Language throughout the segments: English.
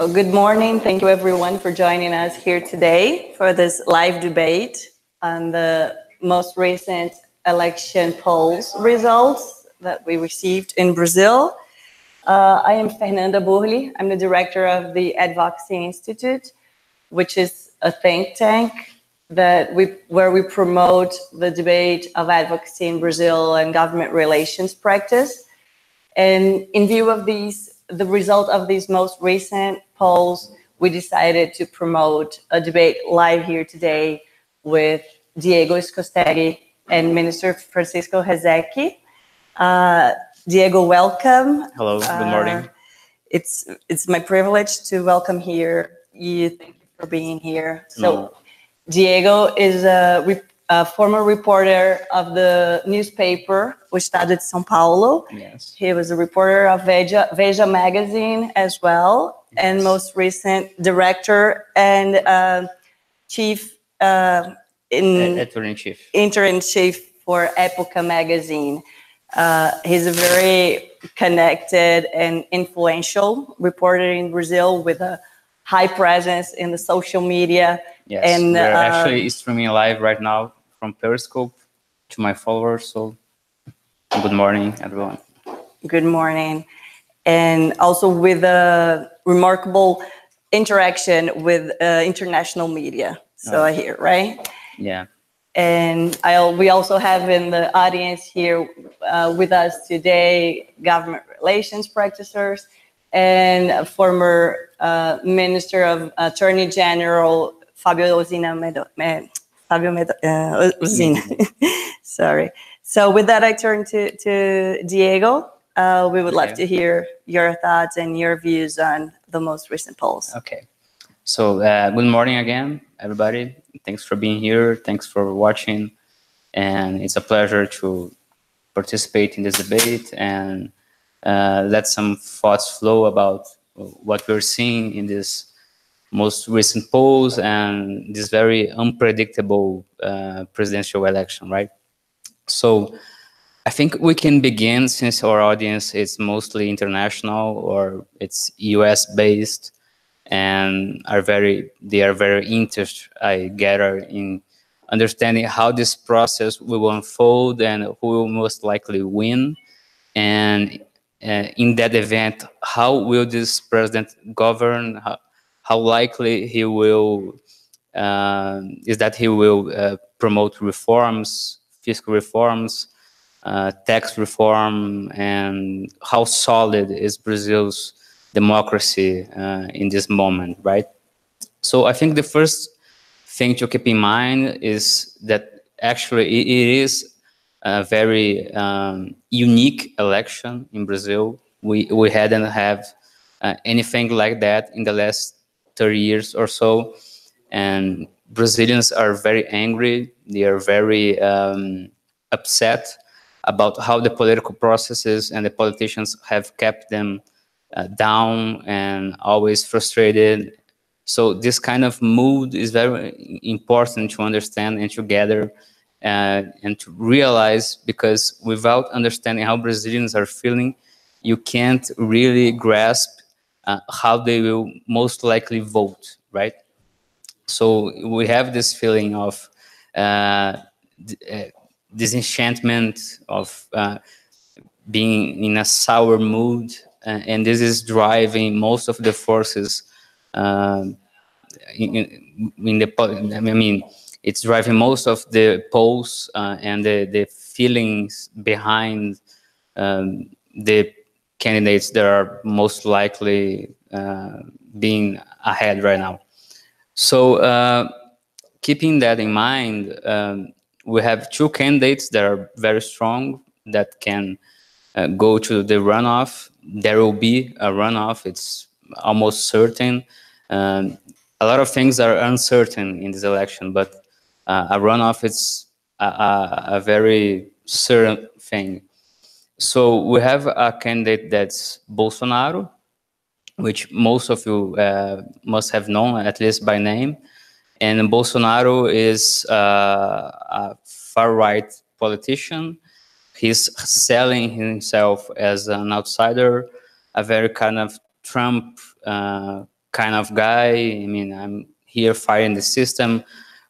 Well, good morning. Thank you everyone for joining us here today for this live debate on the most recent election polls results that we received in Brazil. I am Fernanda Burli. I'm the director of the Advocacy Institute, which is a think tank where we promote the debate of advocacy in Brazil and government relations practice. And in view of the result of these most recent polls, we decided to promote a debate live here today with Diego Scosteri and Minister Francisco Rezeki. Diego, welcome. Hello, good morning. It's my privilege to welcome here you. Thank you for being here. So, Diego is a former reporter of the newspaper O Estado de São Paulo. Yes. He was a reporter of Veja magazine as well, yes. And most recent director and chief intern-in-chief for Época magazine. He's a very connected and influential reporter in Brazil with a high presence in the social media. Yes, and we're actually streaming live right now from Periscope to my followers. So, good morning, everyone. Good morning. And also with a remarkable interaction with international media. So I hear, right? Yeah. And we also have in the audience here with us today government relations practitioners and a former Minister of Attorney General Fabio Osina. Sorry. So with that, I turn to Diego. We would love to hear your thoughts and your views on the most recent polls. Okay. So good morning again, everybody. Thanks for being here. Thanks for watching. And it's a pleasure to participate in this debate and let some thoughts flow about what we're seeing in this most recent polls and this very unpredictable presidential election, right? So I think we can begin, since our audience is mostly international or it's US based and they are very interested, I gather, in understanding how this process will unfold and who will most likely win. And in that event, how will this president govern? How likely he will promote reforms, fiscal reforms, tax reform, and how solid is Brazil's democracy in this moment, right? So I think the first thing to keep in mind is that actually it is a very unique election in Brazil. We hadn't have anything like that in the last 30 years or so, and Brazilians are very angry. They are very upset about how the political processes and the politicians have kept them down and always frustrated. So this kind of mood is very important to understand and to gather and to realize, because without understanding how Brazilians are feeling, you can't really grasp how they will most likely vote, right? So we have this feeling of disenchantment, of being in a sour mood, and this is driving most of the forces it's driving most of the polls and the feelings behind the candidates that are most likely being ahead right now. So keeping that in mind, we have two candidates that are very strong that can go to the runoff. There will be a runoff, it's almost certain. A lot of things are uncertain in this election, but a runoff is a very certain thing. So we have a candidate that's Bolsonaro, which most of you must have known, at least by name. And Bolsonaro is a far-right politician. He's selling himself as an outsider, a very kind of Trump kind of guy. I mean, I'm here fighting the system,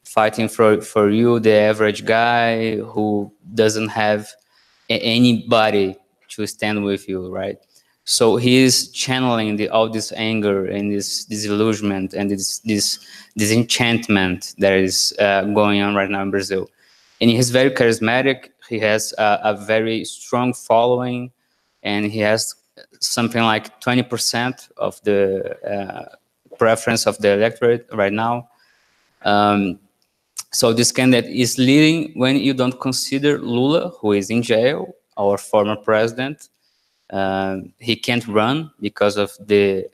fighting for you, the average guy who doesn't have anybody to stand with you, right? So he is channeling all this anger and this disillusionment and this disenchantment that is going on right now in Brazil. And he's very charismatic. He has a very strong following, and he has something like 20% of the preference of the electorate right now. So this candidate is leading when you don't consider Lula, who is in jail, our former president. He can't run because of the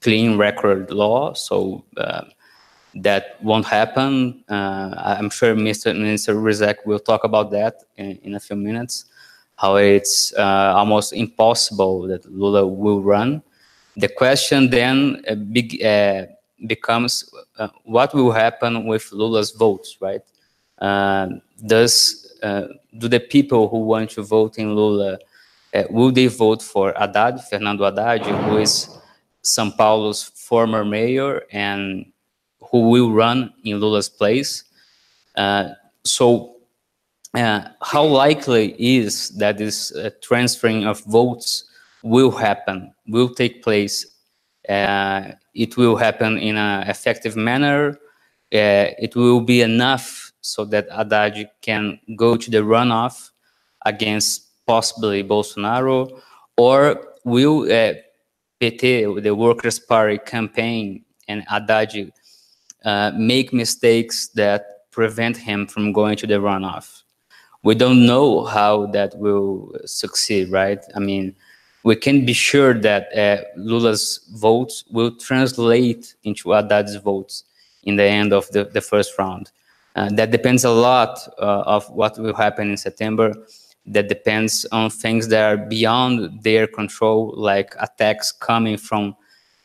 clean record law, so that won't happen. I'm sure Minister Rizek will talk about that in a few minutes, how it's almost impossible that Lula will run. The question then becomes what will happen with Lula's votes, right? Do the people who want to vote in Lula, will they vote for Haddad, Fernando Haddad, who is São Paulo's former mayor and who will run in Lula's place? So how likely is that this transferring of votes will happen, will take place? It will happen in an effective manner. It will be enough so that Haddad can go to the runoff against possibly Bolsonaro, or will PT, the Workers' Party campaign, and Haddad make mistakes that prevent him from going to the runoff? We don't know how that will succeed, right? I mean, we can be sure that Lula's votes will translate into Haddad's votes in the end of the first round. That depends a lot of what will happen in September. That depends on things that are beyond their control, like attacks coming from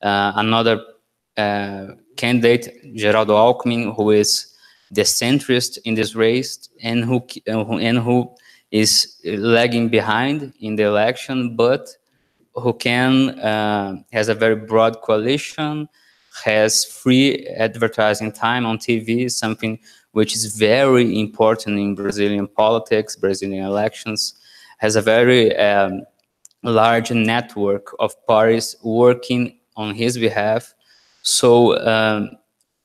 another candidate, Geraldo Alckmin, who is the centrist in this race and who is lagging behind in the election, but who has a very broad coalition, has free advertising time on TV, something which is very important in Brazilian politics, Brazilian elections, has a very large network of parties working on his behalf. So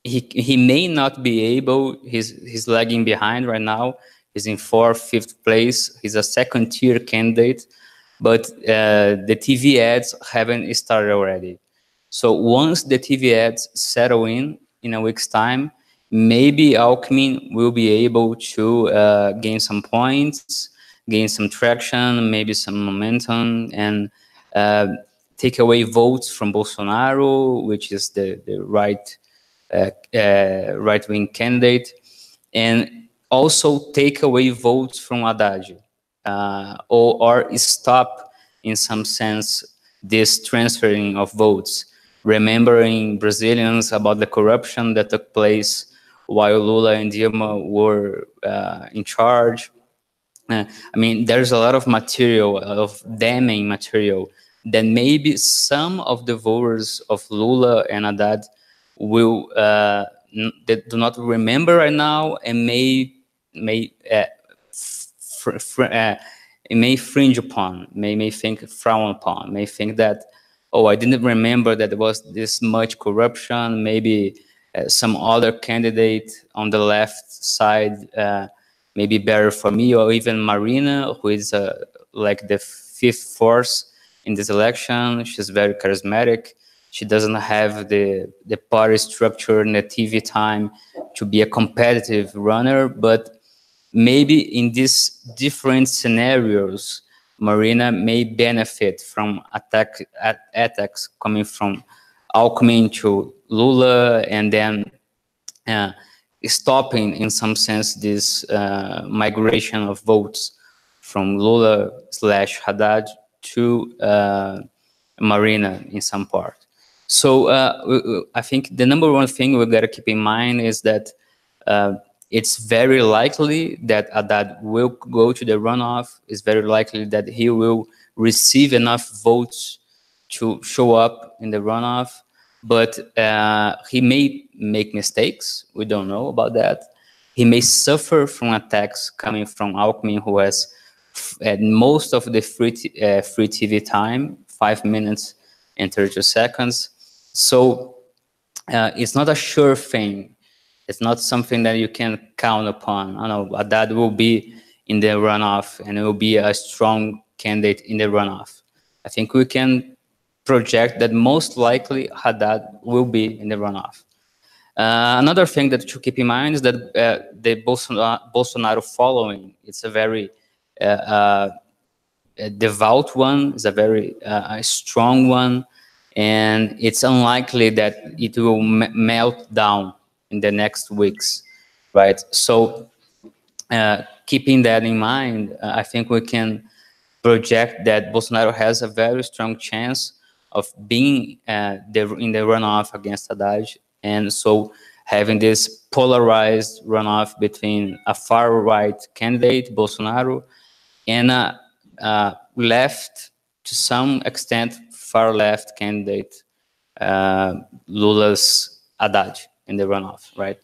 he may not be able, he's lagging behind right now. He's in 4th, 5th place. He's a second-tier candidate, but the TV ads haven't started already. So once the TV ads settle in a week's time, maybe Alckmin will be able to gain some points, gain some traction, maybe some momentum, and take away votes from Bolsonaro, which is the right-wing candidate, and also take away votes from Haddad, or stop, in some sense, this transferring of votes, remembering Brazilians about the corruption that took place while Lula and Dilma were in charge. I mean, there's a lot of material, of damning material, that maybe some of the voters of Lula and Haddad will that do not remember right now, and may fringe upon, may think, frown upon, may think that, oh, I didn't remember that there was this much corruption. Maybe some other candidate on the left side may be better for me, or even Marina, who is like the 5th force in this election. She's very charismatic. She doesn't have the party structure and the TV time to be a competitive runner, but maybe in these different scenarios, Marina may benefit from attacks coming from Alckmin to Lula, and then stopping, in some sense, this migration of votes from Lula/Haddad to Marina in some part. So I think the number one thing we've got to keep in mind is that it's very likely that Haddad will go to the runoff. It's very likely that he will receive enough votes to show up in the runoff. but he may make mistakes. We don't know about that. He may suffer from attacks coming from Alckmin, who has most of the free TV time, 5 minutes and 32 seconds. So it's not a sure thing. It's not something that you can count upon. I know Haddad will be in the runoff and it will be a strong candidate in the runoff. I think we can project that most likely Haddad will be in the runoff. Another thing that you keep in mind is that the Bolsonaro following, it's a very devout one, it's a very strong one, and it's unlikely that it will melt down in the next weeks, right? So keeping that in mind, I think we can project that Bolsonaro has a very strong chance of being in the runoff against Haddad, and so having this polarized runoff between a far-right candidate, Bolsonaro, and a left, to some extent, far-left candidate, Lula's Haddad, in the runoff, right?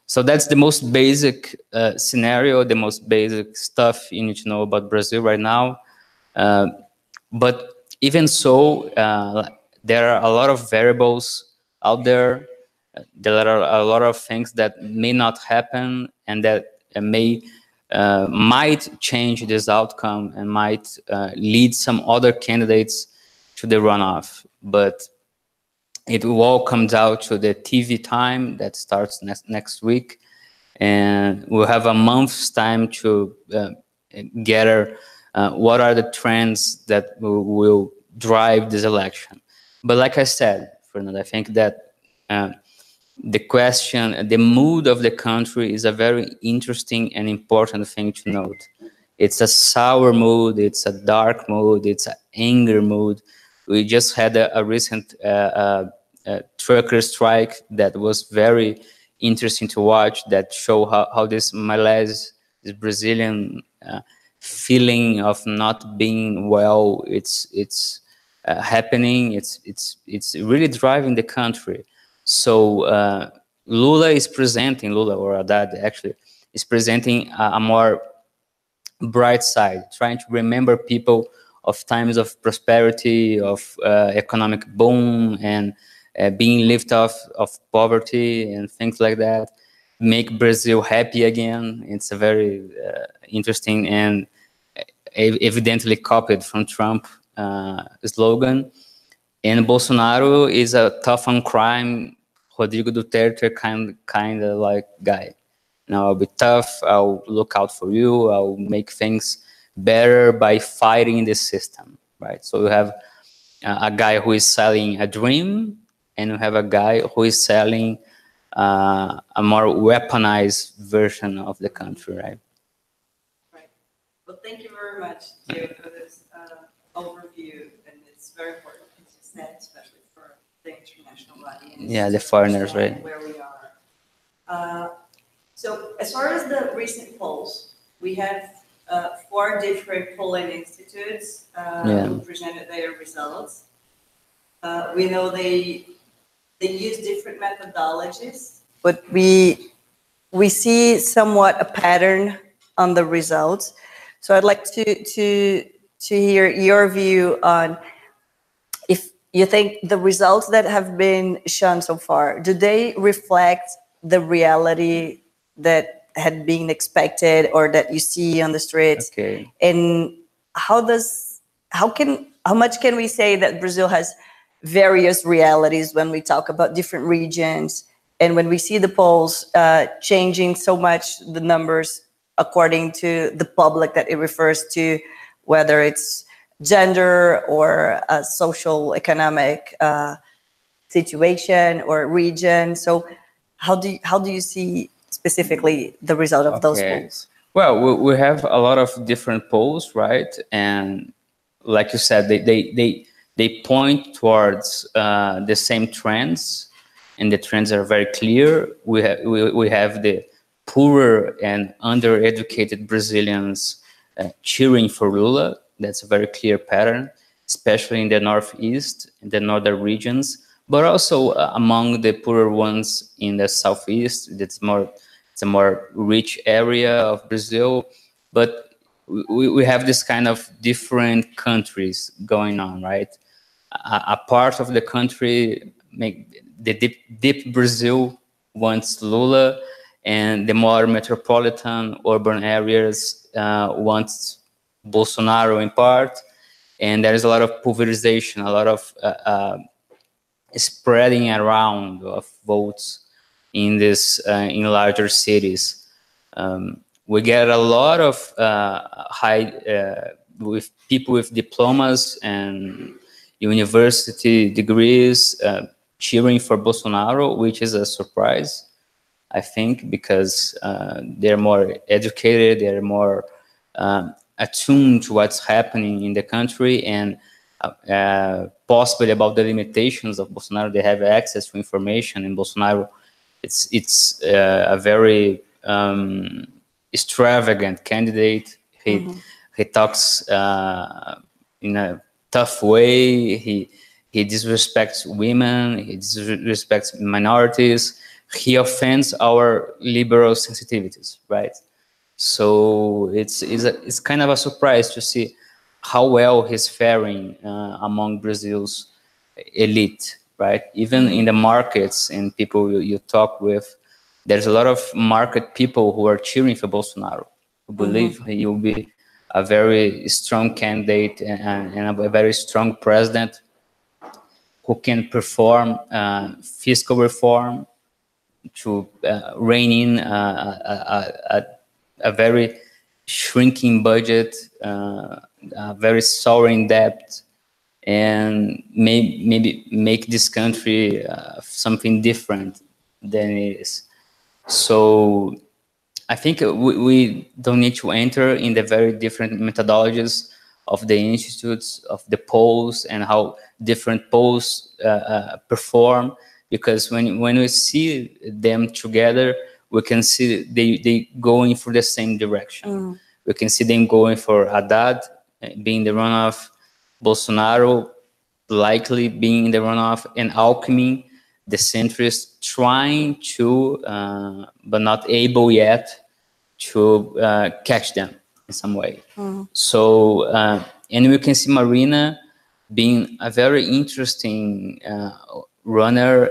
So that's the most basic scenario, the most basic stuff you need to know about Brazil right now. But even so, there are a lot of variables out there. There are a lot of things that may not happen and that might change this outcome and might lead some other candidates to the runoff. But it will all come down to the TV time that starts next week, and we'll have a month's time to gather what are the trends that will drive this election. But like I said, Fernando, I think that the question, the mood of the country is a very interesting and important thing to note. It's a sour mood, it's a dark mood, it's an anger mood. We just had a recent trucker strike that was very interesting to watch, that show how this malaise, this Brazilian feeling of not being well, it's happening, it's really driving the country. So Lula or Haddad actually, is presenting a more bright side, trying to remember people of times of prosperity, of economic boom, and being lifted off of poverty and things like that, make Brazil happy again. It's a very interesting and evidently copied from Trump slogan. And Bolsonaro is a tough on crime, Rodrigo Duterte kind of like guy. You know, I'll be tough, I'll look out for you, I'll make things better by fighting the system, right? So you have a guy who is selling a dream, and you have a guy who is selling a more weaponized version of the country, right? Right. Well, thank you very much, Gio, for this overview, and it's very important, as you said, especially for the international audience. Yeah, the foreigners, right? Where we are. So as far as the recent polls, we have 4 different polling institutes who presented their results. We know they use different methodologies, but we see somewhat a pattern on the results. So I'd like to hear your view on if you think the results that have been shown so far, do they reflect the reality that had been expected or that you see on the streets? Okay. And how much can we say that Brazil has various realities when we talk about different regions, and when we see the polls changing so much, the numbers according to the public that it refers to, whether it's gender or a social economic situation or region. So how do you see specifically the result of those polls? Well, we have a lot of different polls, right? And like you said, they point towards the same trends, and the trends are very clear. We have the poorer and undereducated Brazilians cheering for Lula. That's a very clear pattern, especially in the Northeast, in the northern regions. but also among the poorer ones in the southeast. It's a more rich area of Brazil, but we have this kind of different countries going on, right? A part of the country, the deep Brazil wants Lula, and the more metropolitan urban areas wants Bolsonaro in part. And there is a lot of pulverization, a lot of spreading around of votes in this in larger cities. We get a lot of with people with diplomas and university degrees cheering for Bolsonaro, which is a surprise, I think, because they're more educated, they're more attuned to what's happening in the country, and possibly about the limitations of Bolsonaro. They have access to information. In Bolsonaro, it's a very extravagant candidate. He talks in a tough way. He disrespects women. He disrespects minorities. He offends our liberal sensitivities, right? So it's kind of a surprise to see how well he's faring among Brazil's elite, right? Even in the markets and people you talk with, there's a lot of market people who are cheering for Bolsonaro, who believe he will be a very strong candidate and a very strong president who can perform fiscal reform to rein in a very shrinking budget, a very soaring debt, and maybe make this country something different than it is. So I think we don't need to enter in the very different methodologies of the institutes, of the polls, and how different polls perform, because when we see them together, we can see they going for the same direction. We can see them going for Haddad being the runoff, Bolsonaro likely being the runoff, and Alckmin, the centrist, trying to, but not able yet to catch them in some way. So, and we can see Marina being a very interesting runner,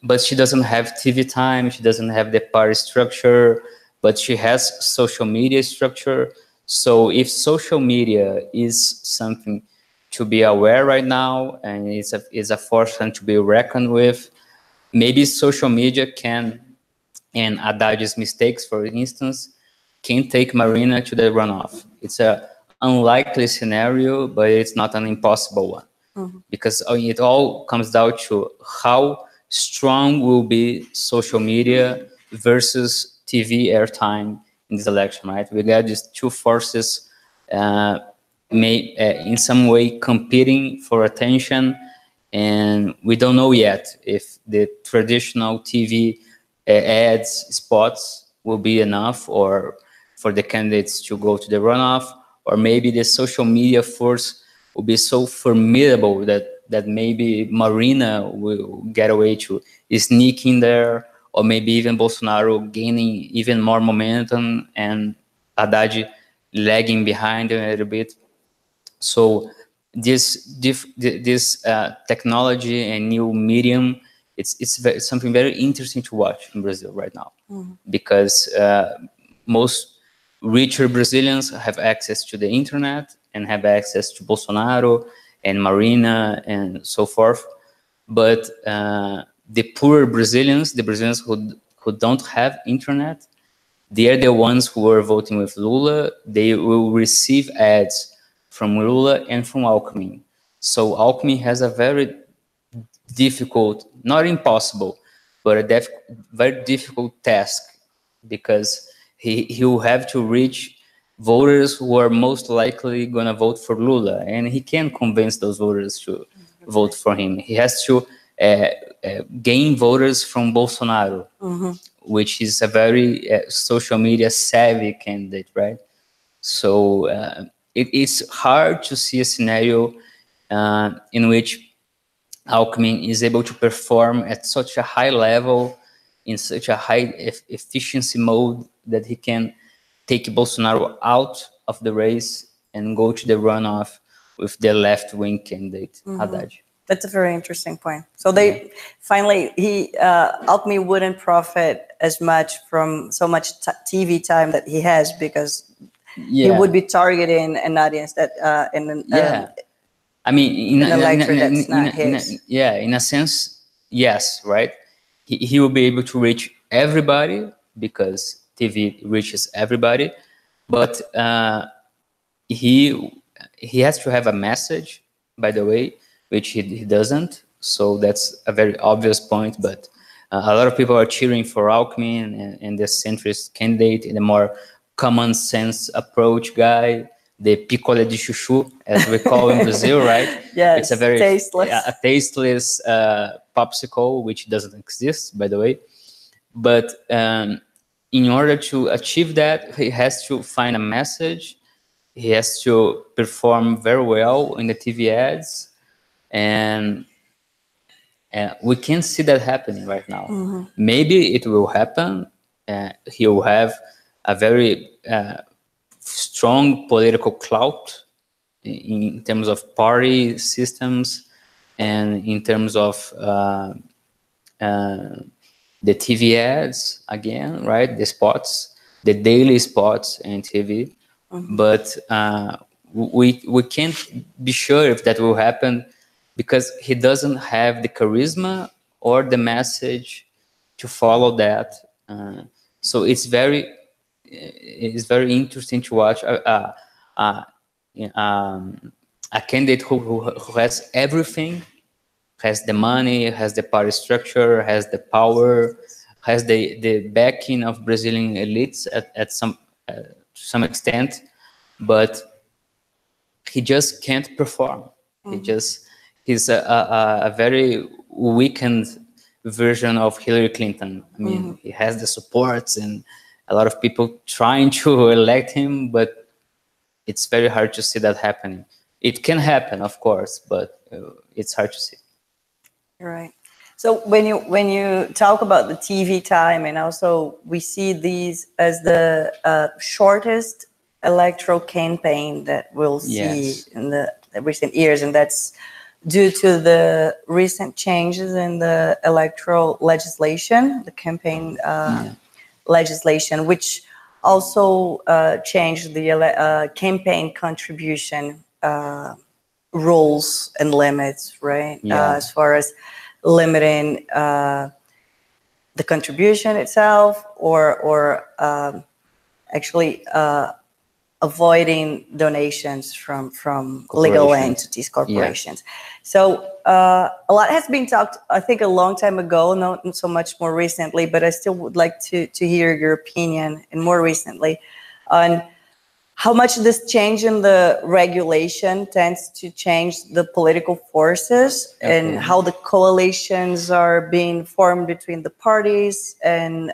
but she doesn't have TV time, she doesn't have the party structure, but she has social media structure. So if social media is something to be aware right now, and is a force to be reckoned with, maybe social media can, and Haddad's mistakes, for instance, can take Marina to the runoff. It's a unlikely scenario, but it's not an impossible one, because it all comes down to how strong will be social media versus TV airtime in this election, right? We got these two forces in some way competing for attention, and we don't know yet if the traditional TV ads spots will be enough or for the candidates to go to the runoff, or maybe the social media force will be so formidable that maybe Marina will get away to sneak in there, or maybe even Bolsonaro gaining even more momentum and Haddad lagging behind a little bit. So this technology and new medium, it's something very interesting to watch in Brazil right now, because most richer Brazilians have access to the internet and have access to Bolsonaro and Marina and so forth. But the poorer Brazilians, the Brazilians who don't have internet, they are the ones who are voting with Lula. They will receive ads from Lula and from Alckmin. So Alckmin has a very difficult, not impossible, but a very difficult task, because he will have to reach voters who are most likely going to vote for Lula, and he can't convince those voters to vote for him. He has to gain voters from Bolsonaro, which is a very social media savvy candidate, right? So it's hard to see a scenario in which Alckmin is able to perform at such a high level, in such a high efficiency mode, that he can take Bolsonaro out of the race and go to the runoff with the left-wing candidate, Haddad. That's a very interesting point. So they finally, Alckmin wouldn't profit as much from so much TV time that he has, because he would be targeting an audience that I mean, in a sense, yes, right? He will be able to reach everybody because TV reaches everybody, but he has to have a message, by the way, which he doesn't. So that's a very obvious point. But a lot of people are cheering for Alckmin and the centrist candidate, and the more common sense approach guy, the picolé de chuchu, as we call in Brazil, right? Yeah, it's a very tasteless, tasteless popsicle, which doesn't exist, by the way. But in order to achieve that, he has to find a message. He has to perform very well in the TV ads, and we can't see that happening right now. Maybe it will happen. He will have a very strong political clout in terms of party systems and in terms of the TV ads again, right? The spots, the daily spots in TV. But we can't be sure if that will happen, because he doesn't have the charisma or the message to follow that. So it's very interesting to watch a candidate who has everything, has the money, has the party structure, has the power, has the backing of Brazilian elites at some extent, but he just can't perform. He's a very weakened version of Hillary Clinton. I mean, he has the supports and a lot of people trying to elect him, but it's very hard to see that happening. It can happen, of course, but it's hard to see. Right. So when you talk about the TV time, and also we see these as the shortest electoral campaign that we'll see in the recent years, and that's due to the recent changes in the electoral legislation, the campaign legislation, which also changed the campaign contribution rules and limits, right? As far as limiting the contribution itself, or actually avoiding donations from legal entities, corporations. So a lot has been talked, I think, a long time ago, not so much more recently, but I still would like to hear your opinion, and more recently, on how much this change in the regulation tends to change the political forces, and how the coalitions are being formed between the parties and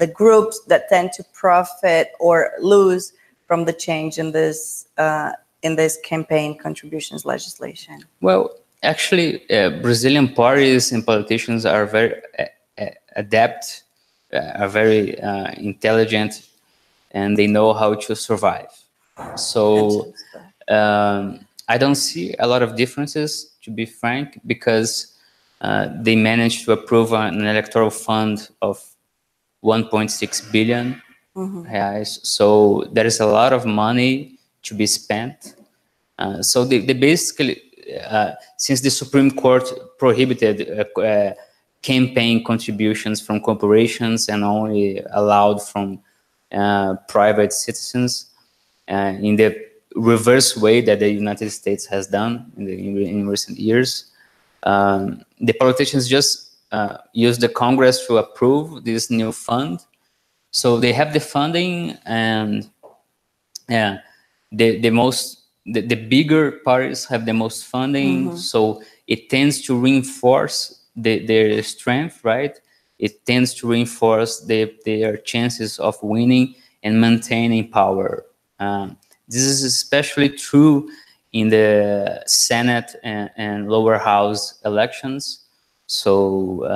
the groups that tend to profit or lose from the change in this campaign contributions legislation. Well, actually, Brazilian parties and politicians are very adept, are very intelligent, and they know how to survive. So I don't see a lot of differences, to be frank, because they managed to approve an electoral fund of 1.6 billion reais. So there is a lot of money to be spent. So they basically, since the Supreme Court prohibited campaign contributions from corporations and only allowed from private citizens, in the reverse way that the United States has done in recent years, the politicians just use the Congress to approve this new fund. So they have the funding, and the bigger parties have the most funding. So it tends to reinforce their strength, right? It tends to reinforce their chances of winning and maintaining power. This is especially true in the Senate and lower house elections. So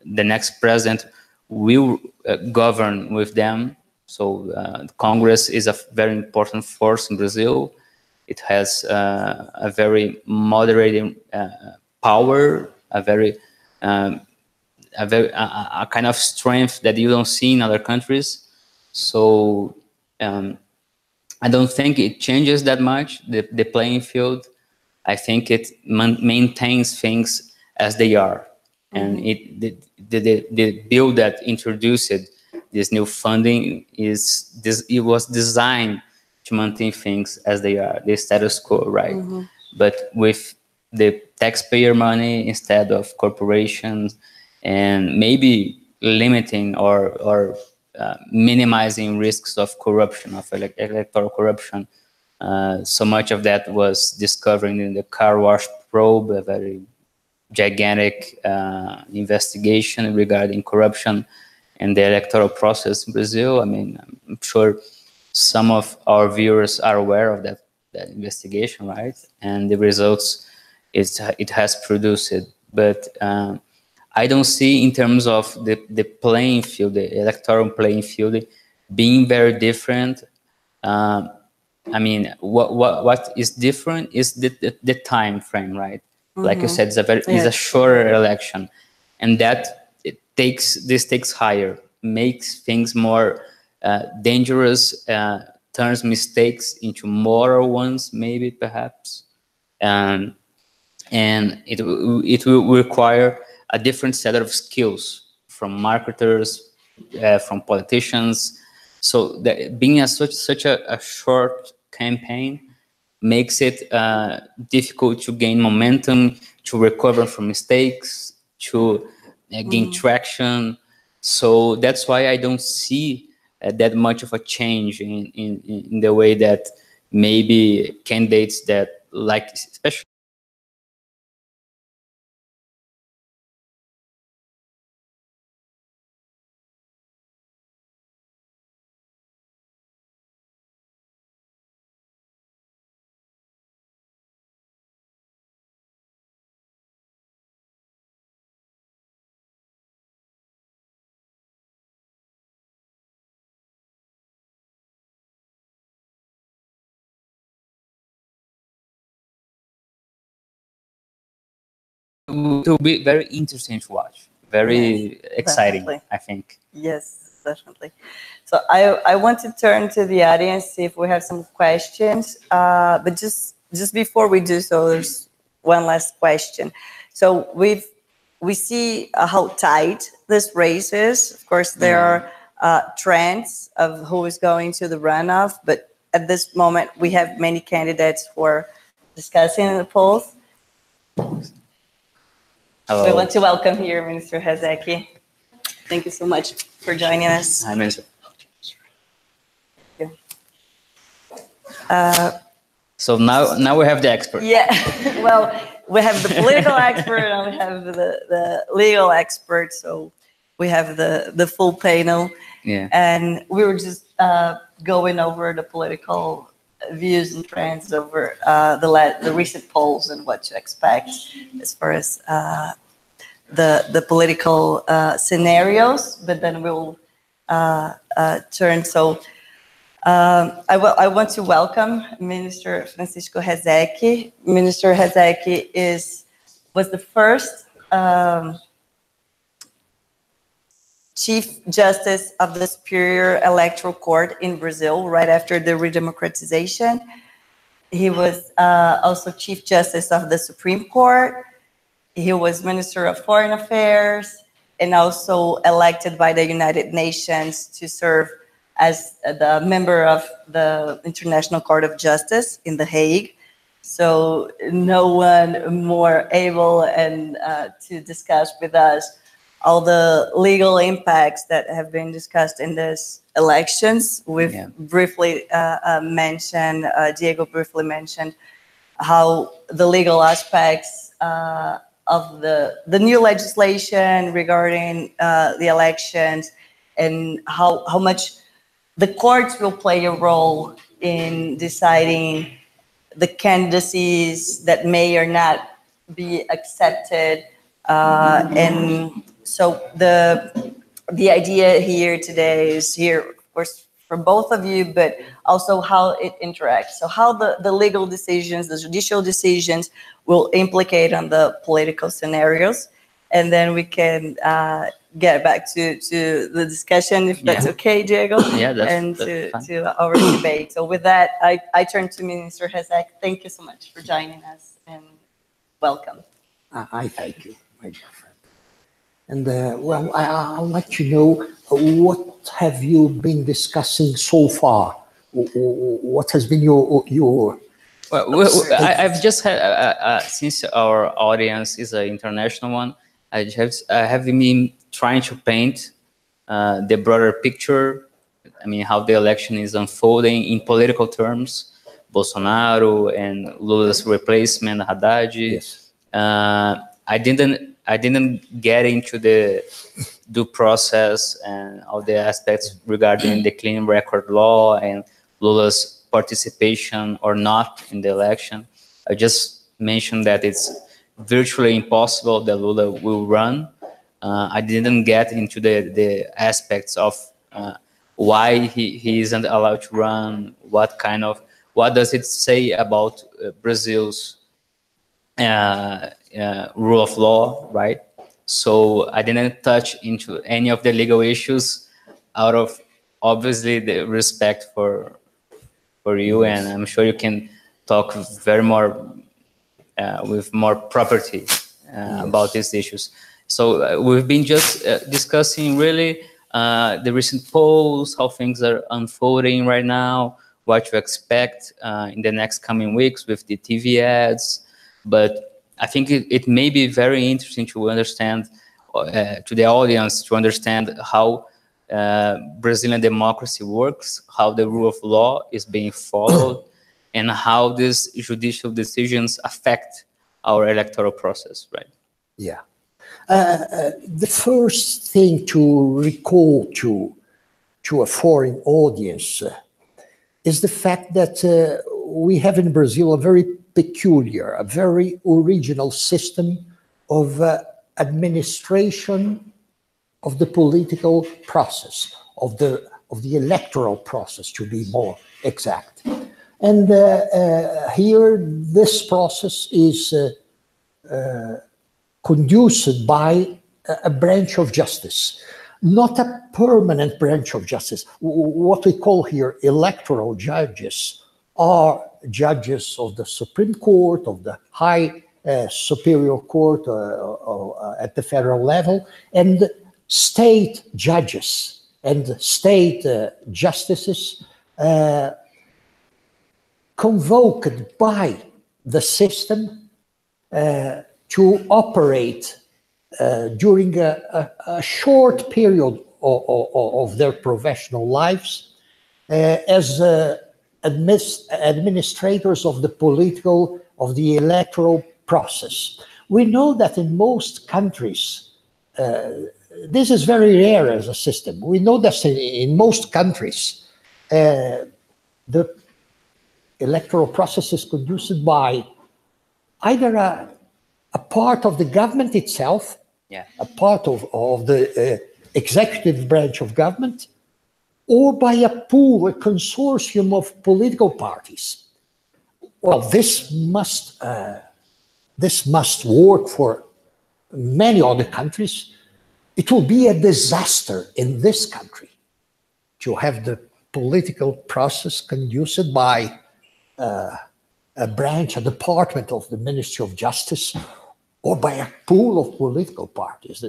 the next president will govern with them. So Congress is a very important force in Brazil. It has a very moderating power, a kind of strength that you don't see in other countries. So I don't think it changes that much the playing field. I think it maintains things as they are. And the bill that introduced this new funding it was designed to maintain things as they are, the status quo, right? But with the taxpayer money instead of corporations, and maybe limiting or minimizing risks of corruption, of electoral corruption. So much of that was discovered in the car wash probe, a very gigantic investigation regarding corruption and the electoral process in Brazil. I mean, I'm sure some of our viewers are aware of that investigation, right? And the results it has produced. But I don't see, in terms of the playing field, the electoral playing field, being very different. I mean, what is different is the time frame, right? Like you said, it's a shorter election, and that this takes higher, makes things more dangerous, turns mistakes into moral ones, maybe perhaps, and it will require a different set of skills from marketers, from politicians. So being such a short campaign makes it difficult to gain momentum, to recover from mistakes, to gain traction. So that's why I don't see that much of a change in the way that maybe candidates that, like, especially it will be very interesting to watch. Very exciting, definitely. I think. Yes, definitely. So I want to turn to the audience, see if we have some questions. But just before we do so, there's one last question. So we see how tight this race is. Of course, there are trends of who is going to the runoff, but at this moment, we have many candidates who are discussing in the polls. Hello. We want to welcome here Minister Rezeki. Thank you so much for joining us. Hi, Minister. So now we have the expert. Yeah, well, we have the political expert and we have the legal expert. So we have the full panel. Yeah. And we were just going over the political views and trends over the recent polls and what to expect as far as the political scenarios. But then we'll turn. So I want to welcome Minister Francisco Rezeki. Minister Rezeki was the first Chief Justice of the Superior Electoral Court in Brazil right after the redemocratization. He was also Chief Justice of the Supreme Court. He was Minister of Foreign Affairs and also elected by the United Nations to serve as the member of the International Court of Justice in The Hague. So no one more able and to discuss with us all the legal impacts that have been discussed in these elections. We've briefly mentioned, Diego briefly mentioned how the legal aspects of the new legislation regarding the elections and how much the courts will play a role in deciding the candidacies that may or not be accepted. And so the idea here today is here, of course, for both of you, but also how it interacts. So how the legal decisions, the judicial decisions will implicate on the political scenarios. And then we can get back to the discussion, if that's okay, Diego. Yeah, and that's to our debate. So with that, I turn to Minister Rezec. Thank you so much for joining us and welcome. I thank you, my dear friend. And well, I'd like to know what have you been discussing so far? What has been your Well, I've just had, since our audience is an international one, I have been trying to paint the broader picture. I mean, how the election is unfolding in political terms, Bolsonaro and Lula's replacement, Haddad. Yes. I didn't get into the due process and all the aspects regarding the clean record law and Lula's participation or not in the election. I just mentioned that it's virtually impossible that Lula will run. I didn't get into the aspects of why he isn't allowed to run, what does it say about Brazil's rule of law, right? So I didn't touch into any of the legal issues out of obviously the respect for you, and I'm sure you can talk very more with more property about these issues. So we've been just discussing really the recent polls, how things are unfolding right now, what to expect in the next coming weeks with the TV ads. But I think it may be very interesting to understand, to the audience, to understand how Brazilian democracy works, how the rule of law is being followed, and how these judicial decisions affect our electoral process, right? Yeah. The first thing to recall to a foreign audience is the fact that we have in Brazil a very peculiar, a very original system of administration of the political process, of the electoral process, to be more exact. And here, this process is conduced by a branch of justice, not a permanent branch of justice. What we call here electoral judges are judges of the Supreme Court, of the High Superior Court at the federal level, and state judges and state justices convoked by the system to operate during a short period of their professional lives as administrators of the electoral process. We know that in most countries, this is very rare as a system. We know that in most countries, the electoral process is conducted by either a part of the government itself, a part of the executive branch of government, or by a pool, a consortium of political parties. Well, this must work for many other countries. It will be a disaster in this country to have the political process conducted by a branch, a department of the Ministry of Justice, or by a pool of political parties.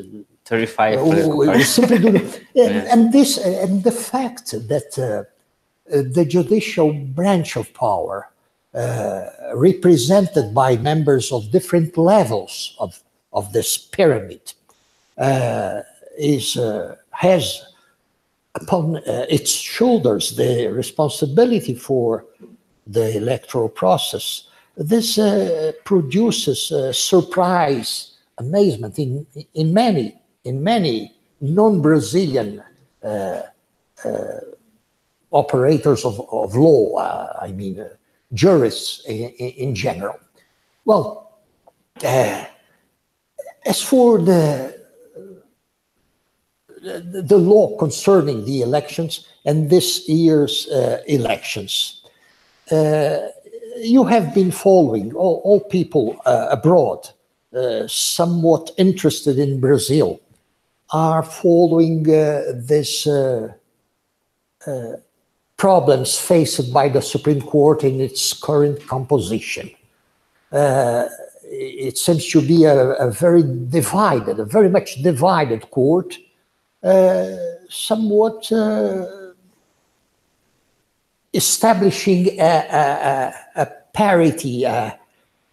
35 political parties. Simply do not. And the fact that the judicial branch of power, represented by members of different levels of this pyramid, has upon its shoulders the responsibility for the electoral process. This produces surprise, amazement in many non-Brazilian operators of law. I mean, jurists in general. Well, as for the law concerning the elections and this year's elections, you have been following, all people abroad, somewhat interested in Brazil, are following this problems faced by the Supreme Court in its current composition. It seems to be a very much divided court, somewhat establishing a parity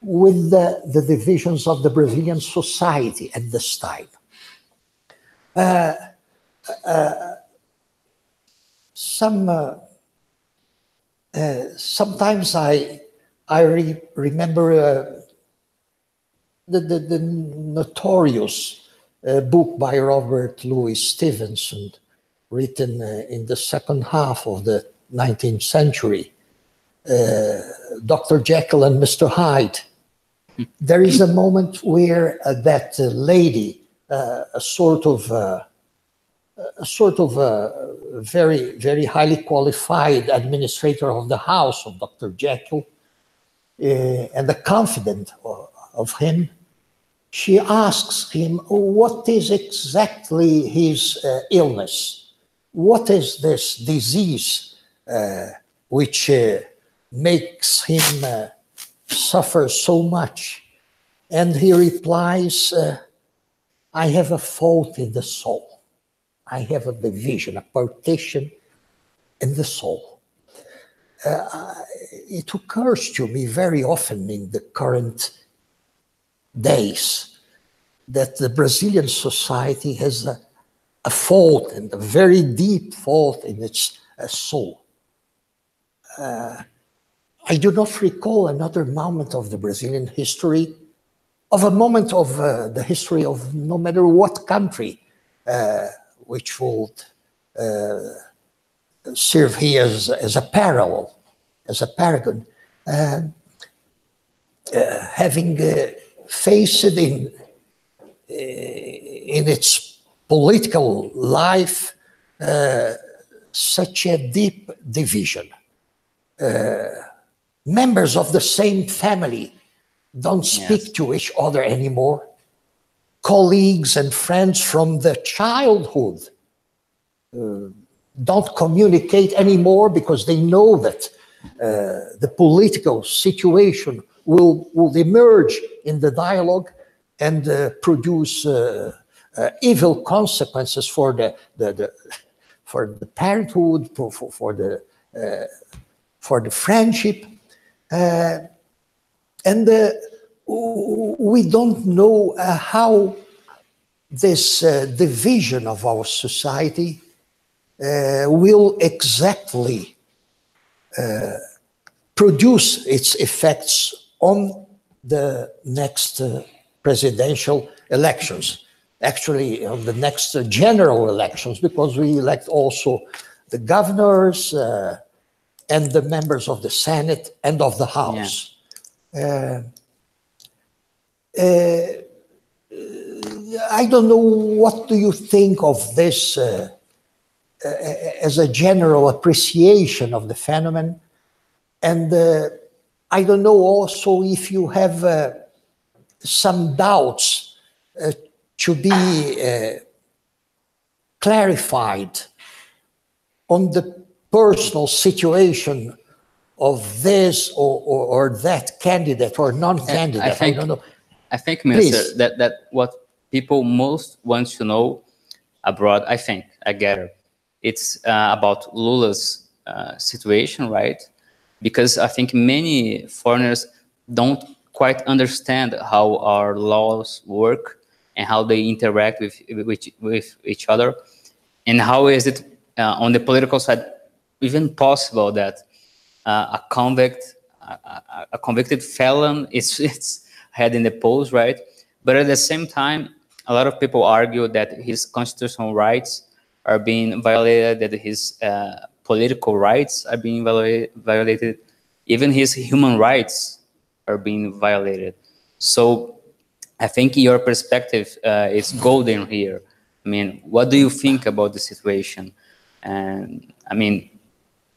with the divisions of the Brazilian society at this time. Sometimes I remember the notorious book by Robert Louis Stevenson, written in the second half of the 19th century, Dr. Jekyll and Mr. Hyde. There is a moment where that lady, a sort of very, very highly qualified administrator of the house of Dr. Jekyll, and a confidant of him, she asks him, what is exactly his illness? What is this disease which makes him suffer so much? And he replies, I have a fault in the soul. I have a division, a partition in the soul. It occurs to me very often in the current days that the Brazilian society has a fault, and a very deep fault in its soul. I do not recall another moment of the Brazilian history, of a moment of the history of no matter what country, which would serve here as a parallel, as a paragon, having faced in its political life such a deep division. Members of the same family don't speak to each other anymore. Colleagues and friends from the childhood don't communicate anymore because they know that the political situation will emerge in the dialogue and produce evil consequences for the parenthood, for the friendship, and we don't know how this division of our society will exactly produce its effects on the next presidential elections, actually on the next general elections, because we elect also the governors and the members of the Senate and of the House. I don't know, what do you think of this as a general appreciation of the phenomenon? And I don't know also if you have some doubts to be clarified on the personal situation of this or that candidate or non-candidate. I don't know. I think, Minister, that what people most want to know abroad, I get it. It's about Lula's situation, right? Because I think many foreigners don't quite understand how our laws work and how they interact with each other, and how is it on the political side even possible that a convicted felon is head in the polls, right? But at the same time, a lot of people argue that his constitutional rights are being violated, that his political rights are being violated. even his human rights are being violated. So I think your perspective is golden here. I mean, what do you think about the situation? And I mean,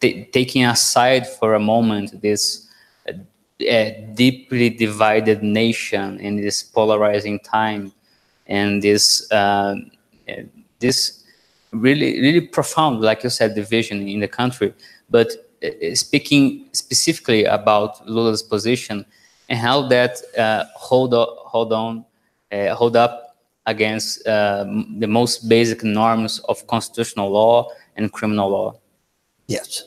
taking aside for a moment this deeply divided nation in this polarizing time, and this this really profound, like you said, division in the country. But speaking specifically about Lula's position and how that hold up against the most basic norms of constitutional law and criminal law. Yes.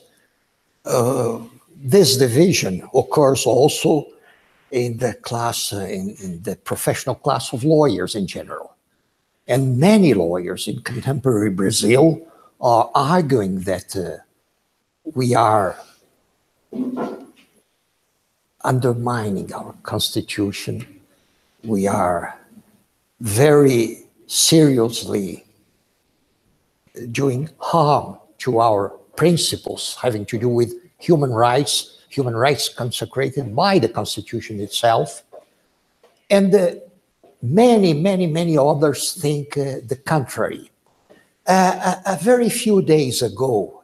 This division occurs also in the class, in the professional class of lawyers in general. And many lawyers in contemporary Brazil are arguing that we are undermining our constitution. We are very seriously doing harm to our principles having to do with human rights consecrated by the Constitution itself. And many others think the contrary. A very few days ago,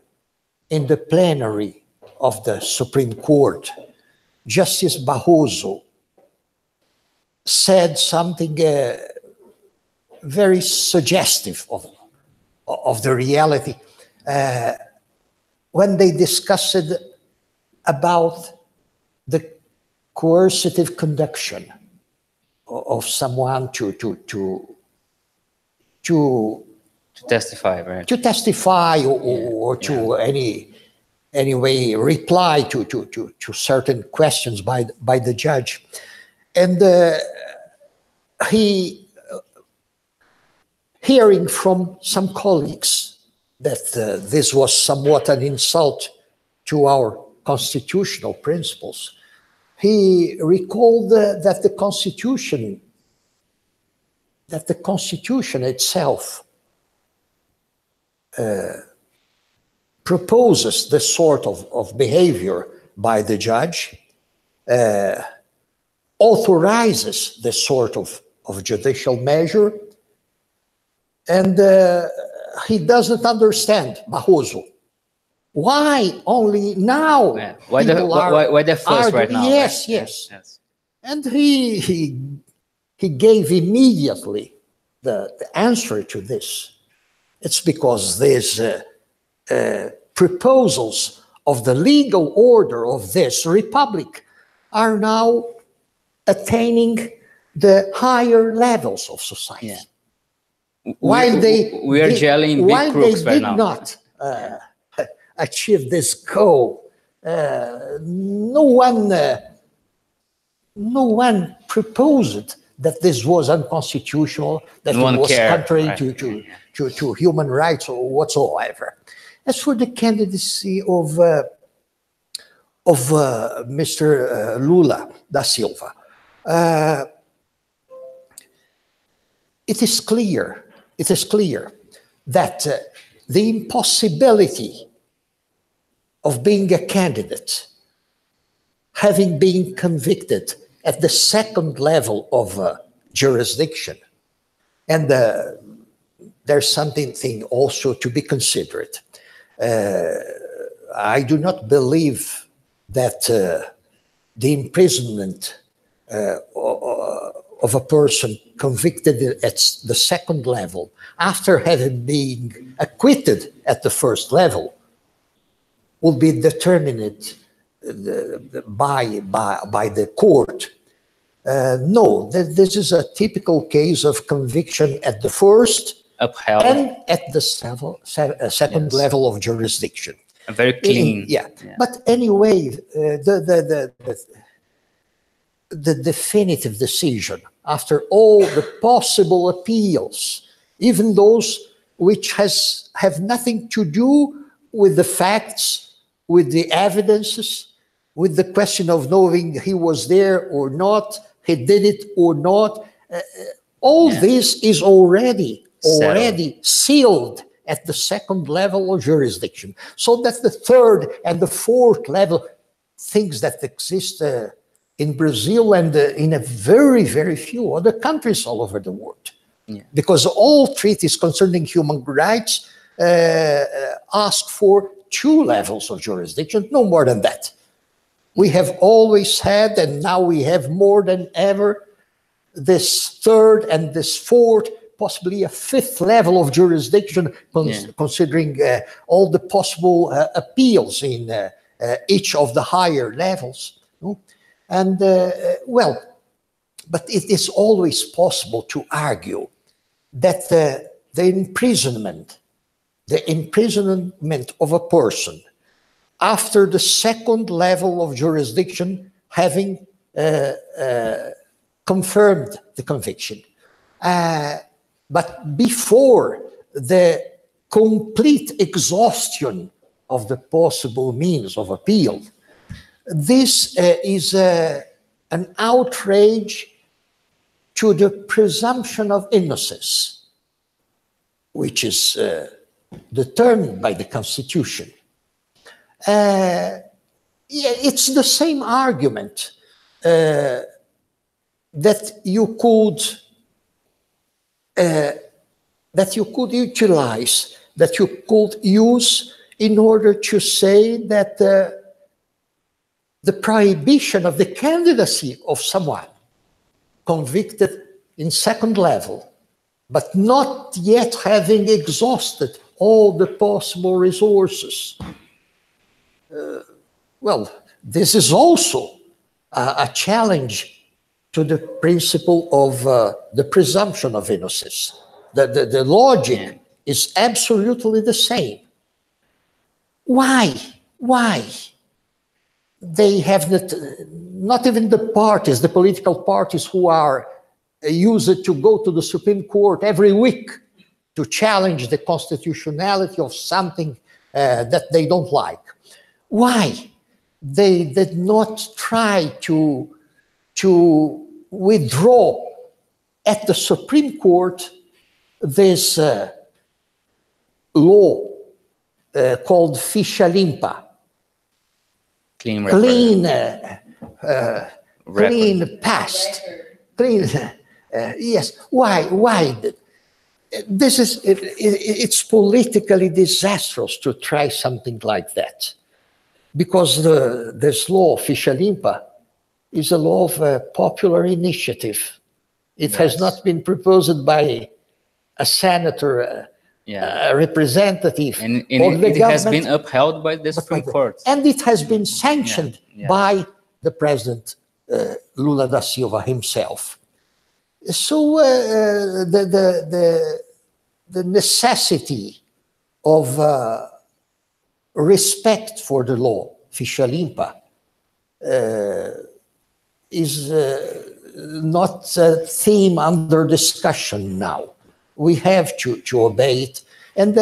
in the plenary of the Supreme Court, Justice Barroso said something very suggestive of the reality when they discussed about the coercive conduction of someone to testify, right? To testify or to any way reply to certain questions by the judge. And he, hearing from some colleagues that this was somewhat an insult to our constitutional principles, he recalled that the Constitution itself proposes this sort of behavior by the judge, authorizes this sort of judicial measure, and he doesn't understand, Barroso, why only now? Yeah. Why the fuss right now? Yes, right? yes. And he gave immediately the answer to this. It's because these proposals of the legal order of this republic are now attaining the higher levels of society. Yeah. While we are gelling big crooks right now. While they did not achieve this goal, no one proposed that this was unconstitutional, that it was contrary to human rights or whatsoever. As for the candidacy of Mr. Lula da Silva, it is clear that the impossibility of being a candidate, having been convicted at the second level of jurisdiction, and there's something also to be considered. I do not believe that the imprisonment of a person convicted at the second level after having been acquitted at the first level will be determined by the court. No, this is a typical case of conviction at the first upheld and at the second level of jurisdiction. Very clean. But anyway, the definitive decision, after all the possible appeals, even those which have nothing to do with the facts, with the evidences, with the question of knowing he was there or not, he did it or not, all this is already sealed at the second level of jurisdiction, so that the third and the fourth level things that exist in Brazil and in a very, very few other countries all over the world. Yeah. Because all treaties concerning human rights ask for 2 levels of jurisdiction, no more than that. We have always had, and now we have more than ever, this 3rd and this 4th, possibly a 5th level of jurisdiction, considering all the possible appeals in each of the higher levels. And, well, but it is always possible to argue that the imprisonment of a person after the 2nd level of jurisdiction having confirmed the conviction, but before the complete exhaustion of the possible means of appeal, this is an outrage to the presumption of innocence, which is determined by the Constitution. It's the same argument that you could utilize, that you could use in order to say that the prohibition of the candidacy of someone convicted in 2nd level, but not yet having exhausted all the possible resources. Well, this is also a challenge to the principle of the presumption of innocence. The logic is absolutely the same. Why? They have not even the parties, the political parties who are used to go to the Supreme Court every week to challenge the constitutionality of something that they don't like. Why? They did not try to withdraw at the Supreme Court this law called Ficha Limpa. Clean past. Yes. Why? This is it's politically disastrous to try something like that, because this law, Ficha Limpa, is a law of popular initiative. It has not been proposed by a senator, a representative, and or the it has been upheld by the Supreme Court. And it has been sanctioned by the President Lula da Silva himself. So the necessity of respect for the law, Ficha Limpa, is not a theme under discussion now. We have to obey it, and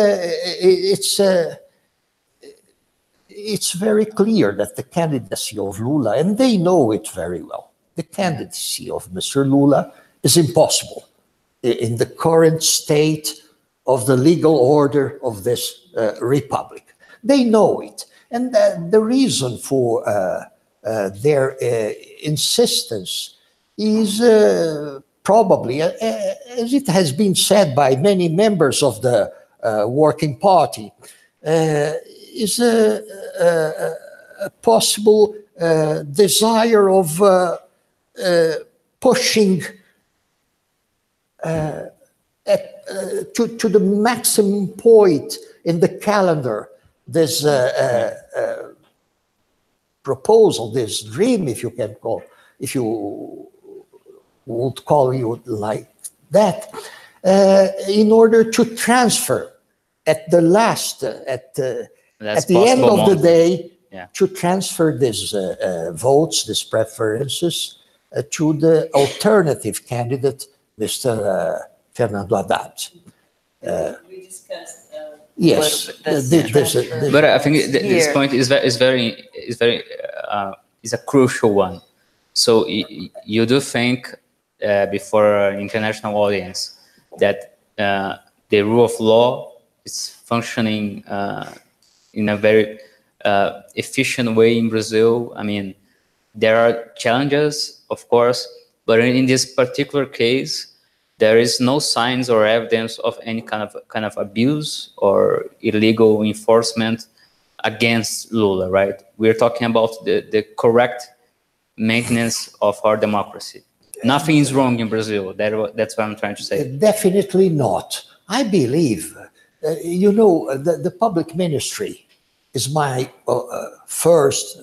it's very clear that the candidacy of Lula, and they know it very well, the candidacy of Mr. Lula is impossible in the current state of the legal order of this republic. They know it, and the reason for their insistence is probably, as it has been said by many members of the Working Party, is a possible desire of pushing to the maximum point in the calendar this proposal, this dream, if you can call, if you would call it like that, in order to transfer at the last, at the end of the day, to transfer these votes, these preferences, to the alternative candidate, Mr. Fernando Haddad. We discussed. Yes, but I think this point is a crucial one. So you do think before an international audience that the rule of law is functioning in a very efficient way in Brazil. I mean, there are challenges, of course, but in this particular case, there is no signs or evidence of any kind of abuse or illegal enforcement against Lula, right? We're talking about the correct maintenance of our democracy. Nothing is wrong in Brazil. That's what I'm trying to say. Definitely not. I believe, the public ministry is my first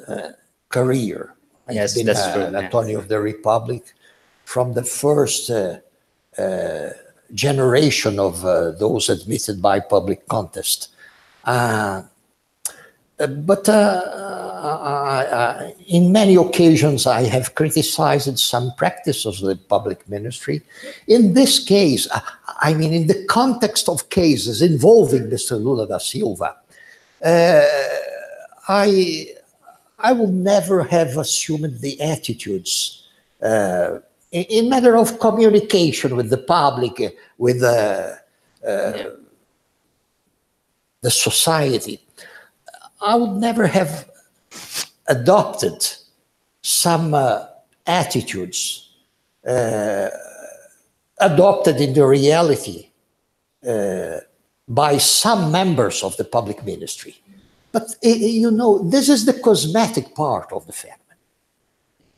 career. Yes, I've been that's true. attorney of the Republic from the first generation of those admitted by public contest. But in many occasions, I have criticized some practices of the public ministry. In this case, I mean, in the context of cases involving Mr. Lula da Silva, I would never have assumed the attitudes in matter of communication with the public, with the society. I would never have adopted some attitudes adopted in the reality by some members of the public ministry. But, this is the cosmetic part of the phenomenon.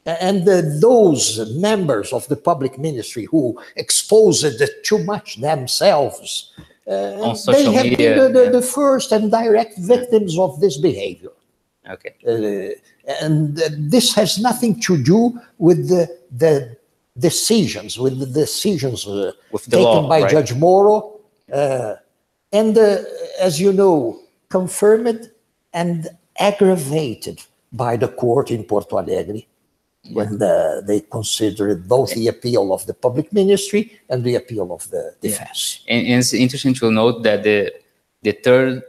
And those members of the public ministry who exposed too much themselves, they have media, been the first and direct victims of this behavior. Okay. And this has nothing to do with the decisions, taken law, by right? Judge Moro, and as you know, confirmed and aggravated by the court in Porto Alegre, when they considered both the appeal of the public ministry and the appeal of the defense. And it's interesting to note that the third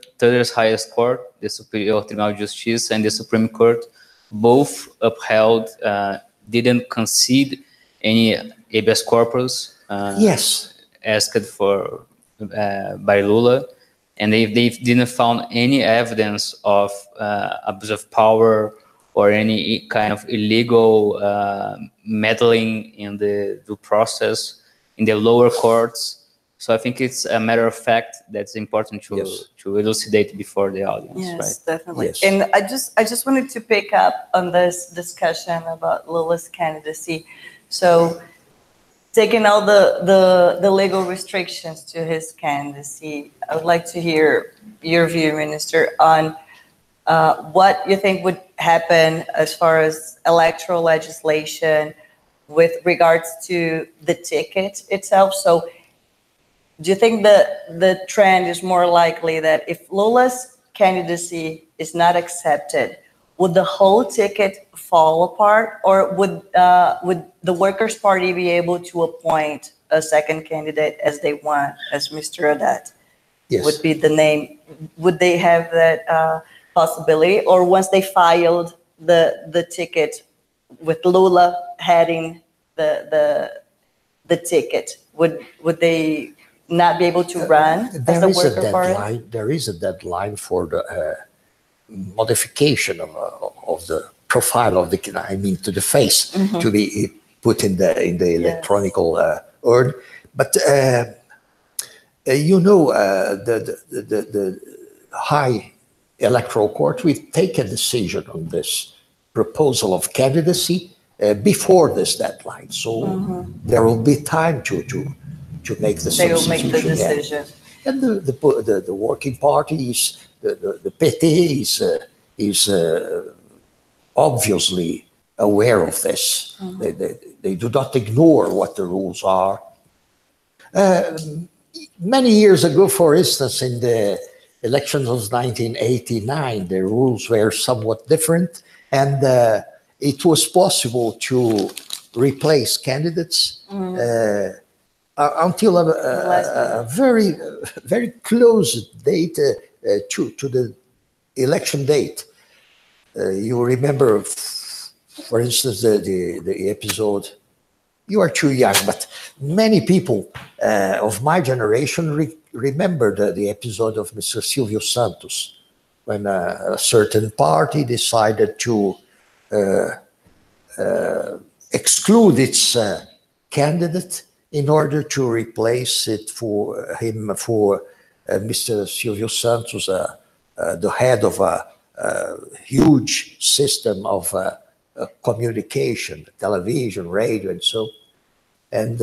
highest court, the Superior Tribunal de Justiça and the Supreme Court, both upheld, didn't concede any habeas corpus asked for by Lula, and they didn't found any evidence of abuse of power or any kind of illegal meddling in the due process in the lower courts. So I think it's a matter of fact that's important to elucidate before the audience, Yes, right? definitely. Yes. And I just wanted to pick up on this discussion about Lula's candidacy. So taking all the legal restrictions to his candidacy, I would like to hear your view, Minister, on what you think would happen as far as electoral legislation with regards to the ticket itself. So do you think the trend is more likely that if Lula's candidacy is not accepted, would the whole ticket fall apart, or would the Workers' Party be able to appoint a second candidate as they want, as Mr. Haddad would be the name? Would they have that possibility, or once they filed the ticket with Lula heading the ticket, would they not be able to run as the Worker Party? There is a deadline for the modification of the profile of to the face, to be put in the electronical urn. But the High Electoral Court will take a decision on this proposal of candidacy before this deadline. So there will be time to make the They will make the decision. And the working party the PT is obviously aware of this. They do not ignore what the rules are. Many years ago, for instance, in the elections of 1989, the rules were somewhat different, and it was possible to replace candidates until a very, very close date to the election date. You remember, for instance, the episode. You are too young, but many people of my generation remember the episode of Mr. Silvio Santos, when a certain party decided to exclude its candidate in order to replace it for Mr. Silvio Santos, the head of a huge system of communication, television, radio, and so. And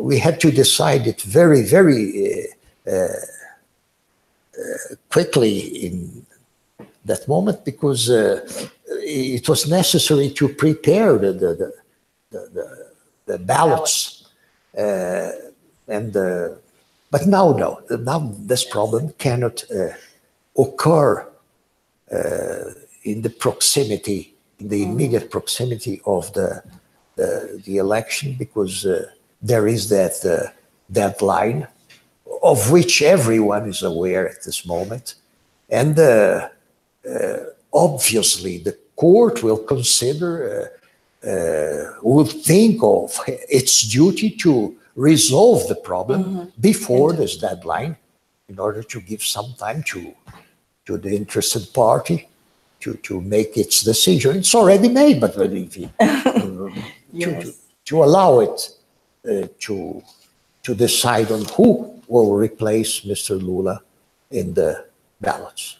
we had to decide it very, very quickly in that moment, because it was necessary to prepare the ballots. But now, no, now this problem cannot occur in the proximity, in the immediate proximity of the election, because there is that deadline of which everyone is aware at this moment. And obviously the court will consider, will think of its duty to resolve the problem before this deadline, in order to give some time to the interested party to make its decision. It's already made, but Yes. to allow it to decide on who will replace Mr. Lula in the ballots.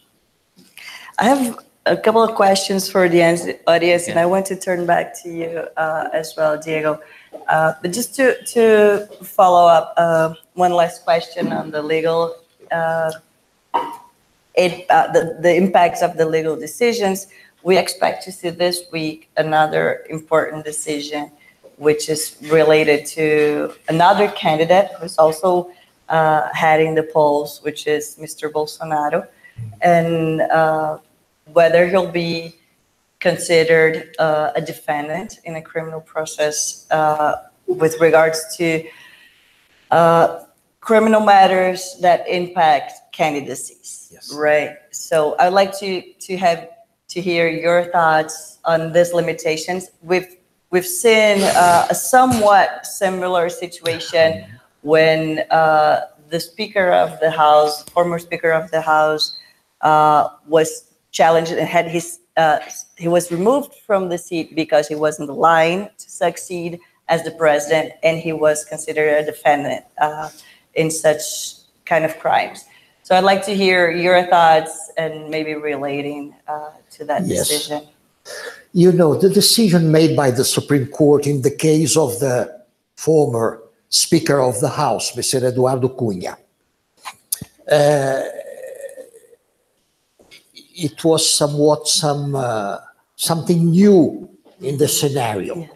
I have a couple of questions for the audience, and I want to turn back to you as well, Diego. But just to follow up, one last question on the legal, the impacts of the legal decisions. We expect to see this week another important decision, which is related to another candidate who's also heading the polls, which is Mr. Bolsonaro, and whether he'll be considered a defendant in a criminal process with regards to criminal matters that impact candidacies. Yes. Right. So I'd like to hear your thoughts on these limitations. We've seen a somewhat similar situation when the Speaker of the House, former Speaker of the House, was challenged and had he was removed from the seat because he wasn't aligned to succeed as the president, and he was considered a defendant in such kind of crimes. So I'd like to hear your thoughts and maybe relating to that decision. You know, the decision made by the Supreme Court in the case of the former Speaker of the House, Mr. Eduardo Cunha, it was somewhat something new in the scenario.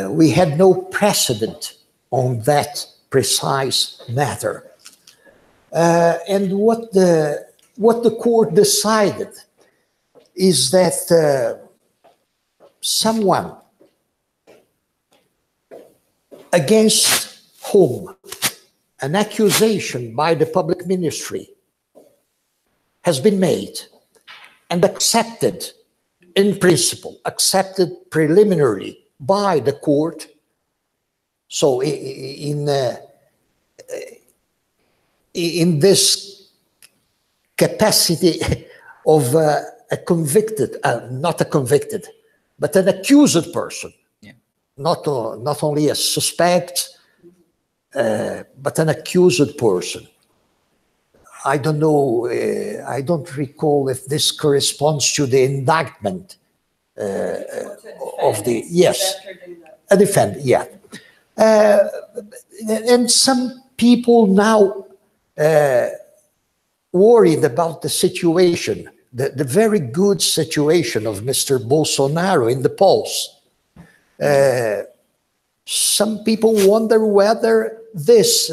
We had no precedent on that precise matter. And what the court decided is that someone against whom an accusation by the public ministry has been made and accepted in principle, accepted preliminarily by the court. So in this capacity of a convicted, not a convicted, but an accused person, not only a suspect, but an accused person. I don't know, I don't recall if this corresponds to the indictment of the, yes, a defendant, yeah. And some people now worried about the situation, the very good situation of Mr. Bolsonaro in the polls. Some people wonder whether this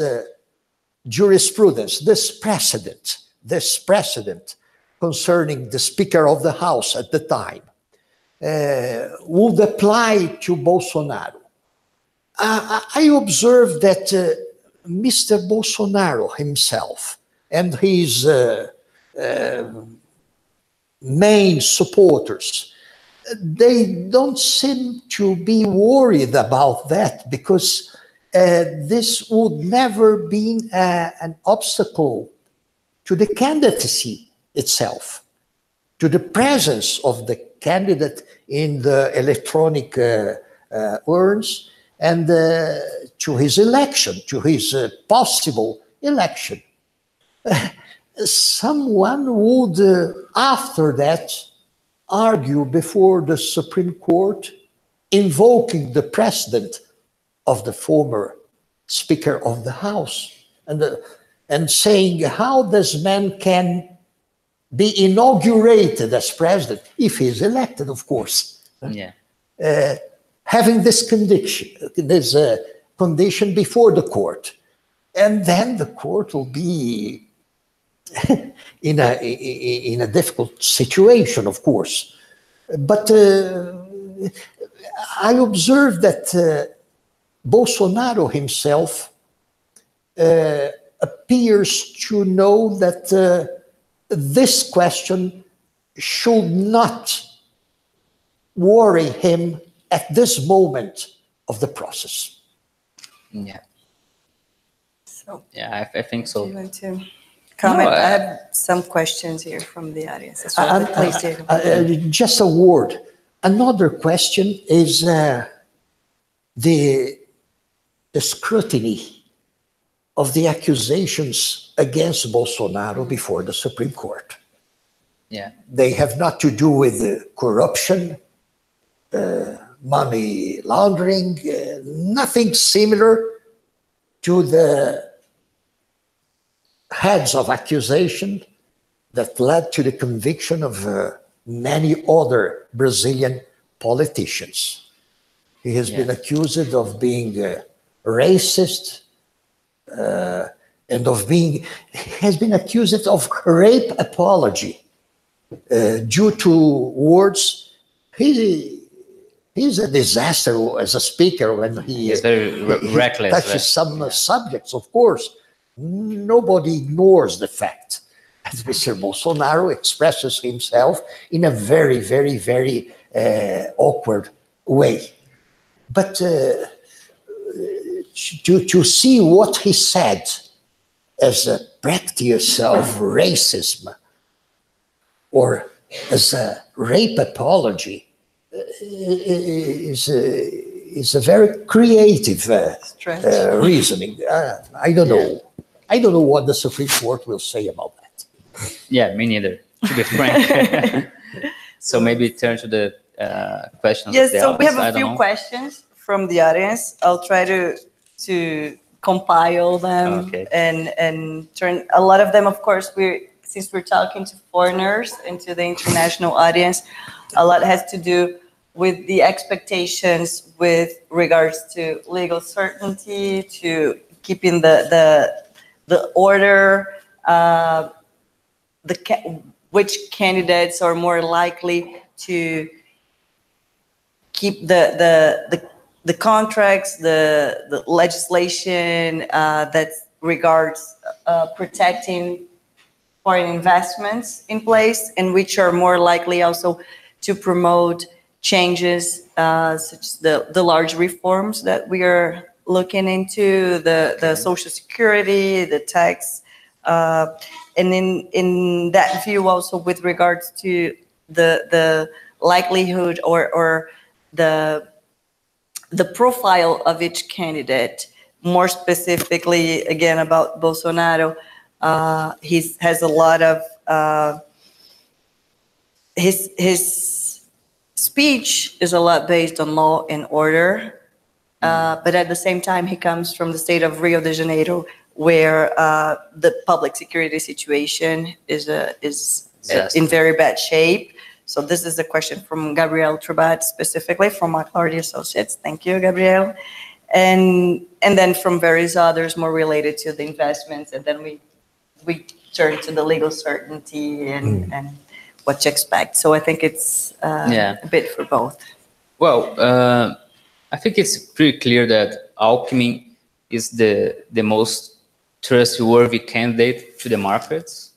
jurisprudence, this precedent concerning the Speaker of the House at the time would apply to Bolsonaro. I observed that Mr. Bolsonaro himself and his main supporters, they don't seem to be worried about that, because this would never be an obstacle to the candidacy itself, to the presence of the candidate in the electronic urns, and to his election, to his possible election. Someone would, after that, argue before the Supreme Court, invoking the precedent of the former Speaker of the House, and saying how this man can be inaugurated as president, if he is elected, of course. Yeah. Having this condition before the court. And then the court will be in a difficult situation, of course. But I observed that Bolsonaro himself appears to know that this question should not worry him at this moment of the process. Yeah. So, Yeah, I think so. do you want to comment? No, I have some questions here from the audience as well. but please, Diego. Just a word. Another question is the scrutiny of the accusations against Bolsonaro before the Supreme Court. Yeah. They have not to do with corruption, money laundering, nothing similar to the heads of accusation that led to the conviction of many other Brazilian politicians. He has been accused of being racist, and of being, has been accused of rape apology due to words. He's a disaster as a speaker when he He's very reckless. touches some subjects, of course. Nobody ignores the fact that Mr. Bolsonaro expresses himself in a very, very, very awkward way. But to see what he said as a practice of racism or as a rape apology is a very creative reasoning. I don't know. I don't know what the Supreme Court will say about that. Yeah, me neither, to be frank. So maybe turn to the questions. Yes, of the so we have audience. a few questions from the audience. I'll try to compile them and turn a lot of them, of course, since we're talking to foreigners and to the international audience, a lot has to do with the expectations with regards to legal certainty, to keeping the order, which candidates are more likely to keep the contracts, the legislation that regards protecting foreign investments in place, and which are more likely also to promote changes such as the large reforms that we are looking into, the social security, the tax, and in that view also with regards to the likelihood or the profile of each candidate, more specifically again about Bolsonaro. He has a lot of his speech is a lot based on law and order, but at the same time he comes from the state of Rio de Janeiro, where the public security situation is in very bad shape. So this is a question from Gabriel Trubat, specifically from McClarty Associates. Thank you, Gabriel. And then from various others more related to the investments, and then we turn to the legal certainty and what to expect. So I think it's a bit for both. Well, I think it's pretty clear that Alckmin is the most trustworthy candidate to the markets.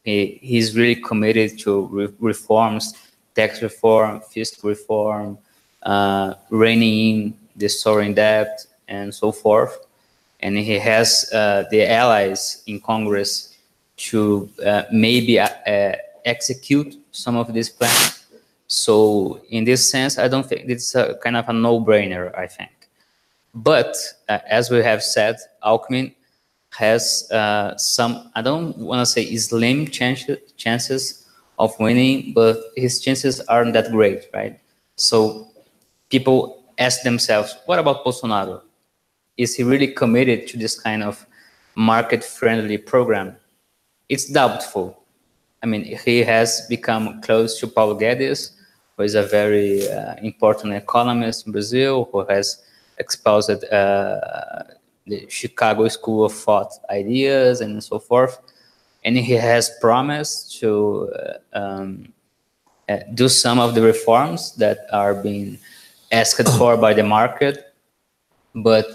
He's really committed to reforms, tax reform, fiscal reform, reining in the sovereign debt, and so forth. And he has the allies in Congress to maybe execute some of these plans. So in this sense, I don't think it's a kind of a no-brainer, I think. But as we have said, Alckmin has some, I don't want to say slim chances of winning, but his chances aren't that great, right? So people ask themselves, what about Bolsonaro? Is he really committed to this kind of market-friendly program? It's doubtful. I mean, he has become close to Paulo Guedes, who is a very important economist in Brazil, who has espoused the Chicago School of Thought ideas and so forth. And he has promised to do some of the reforms that are being asked for by the market. But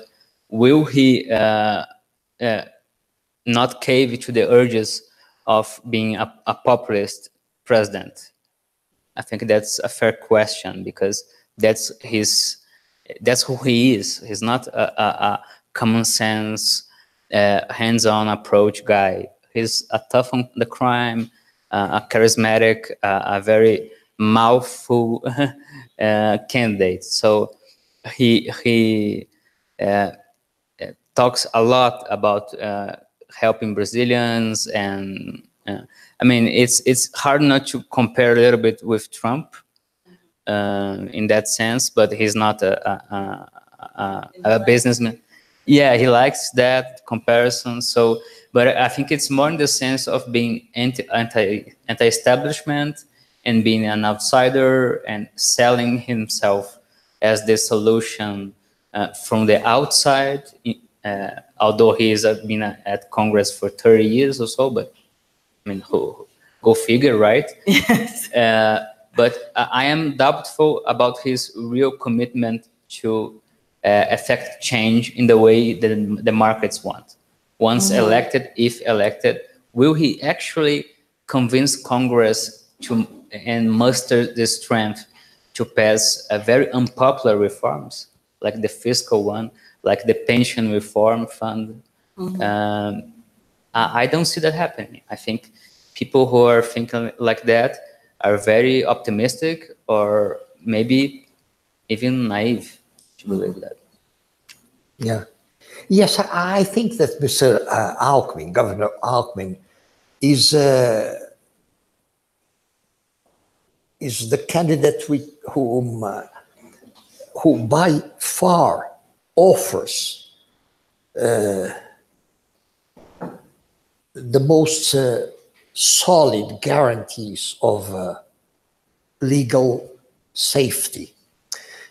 will he not cave to the urges of being a populist president? I think that's a fair question, because that's who he is. He's not a common sense, hands-on approach guy. He's a tough on the crime, a charismatic, a very mouthful candidate. So he talks a lot about helping Brazilians, and I mean, it's hard not to compare a little bit with Trump in that sense, but he's not a businessman. Yeah, he likes that comparison. So, but I think it's more in the sense of being anti-establishment and being an outsider and selling himself as the solution from the outside. Although he has been at Congress for 30 years or so, but I mean, go figure, right? Yes. But I am doubtful about his real commitment to affect change in the way that the markets want. Once elected, if elected, will he actually convince Congress to and muster the strength to pass very unpopular reforms, like the fiscal one, like the pension reform fund? I don't see that happening. I think people who are thinking like that are very optimistic, or maybe even naive to believe that. Yeah. Yes, I think that Mr. Alckmin, Governor Alckmin, is the candidate who by far offers the most solid guarantees of legal safety,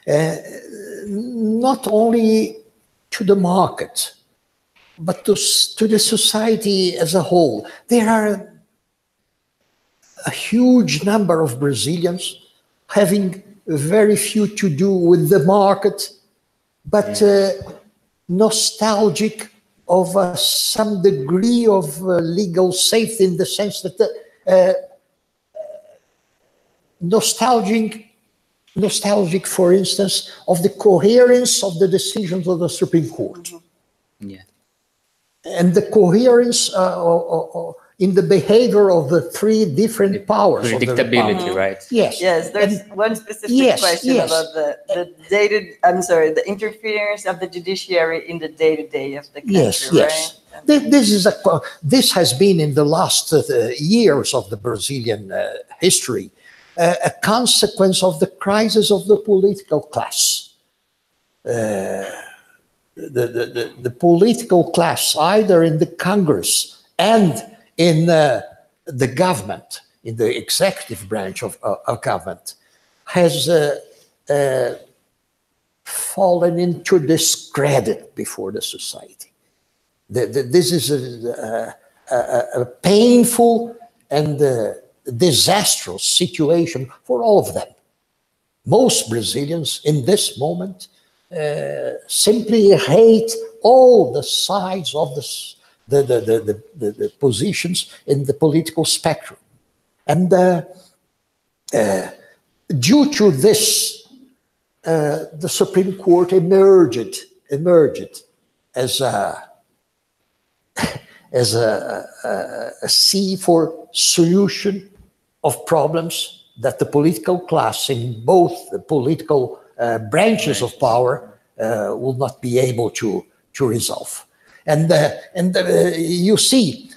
not only to the market, but to the society as a whole. There are a huge number of Brazilians having very few to do with the market, but nostalgic of some degree of legal safety, in the sense that nostalgic, for instance, of the coherence of the decisions of the Supreme Court. Yeah. And the coherence in the behavior of the three different powers. Predictability, right? Yes. Yes, there's one specific question about the interference of the judiciary in the day-to-day of the country, yes. right? This has been in the last years of the Brazilian history a consequence of the crisis of the political class. The political class, either in the Congress and in the government, in the executive branch of government, has fallen into discredit before the society. This is a painful and disastrous situation for all of them. Most Brazilians in this moment simply hate all the sides of the positions in the political spectrum. And due to this, the Supreme Court emerged as as a sea for solution of problems that the political class in both the political branches of power will not be able to resolve. And you see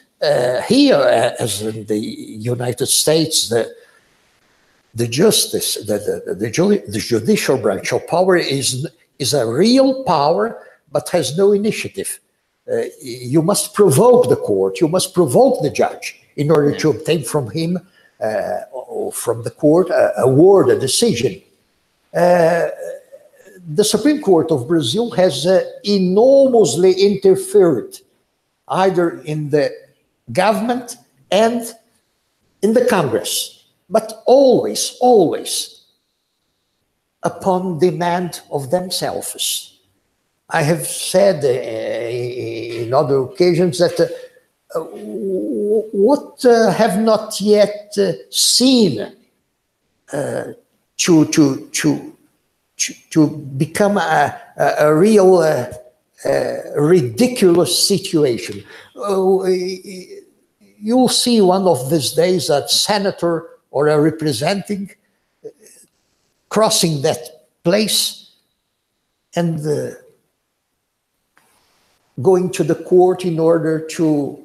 here, as in the United States, the justice, the judicial branch of power is a real power, but has no initiative. You must provoke the court, you must provoke the judge in order to obtain from him or from the court a word, a decision. The Supreme Court of Brazil has enormously interfered either in the government and in the Congress, but always, always upon demand of themselves. I have said in other occasions that what have not yet seen to become a real ridiculous situation. You'll see one of these days a senator or a representative crossing that place and going to the court in order to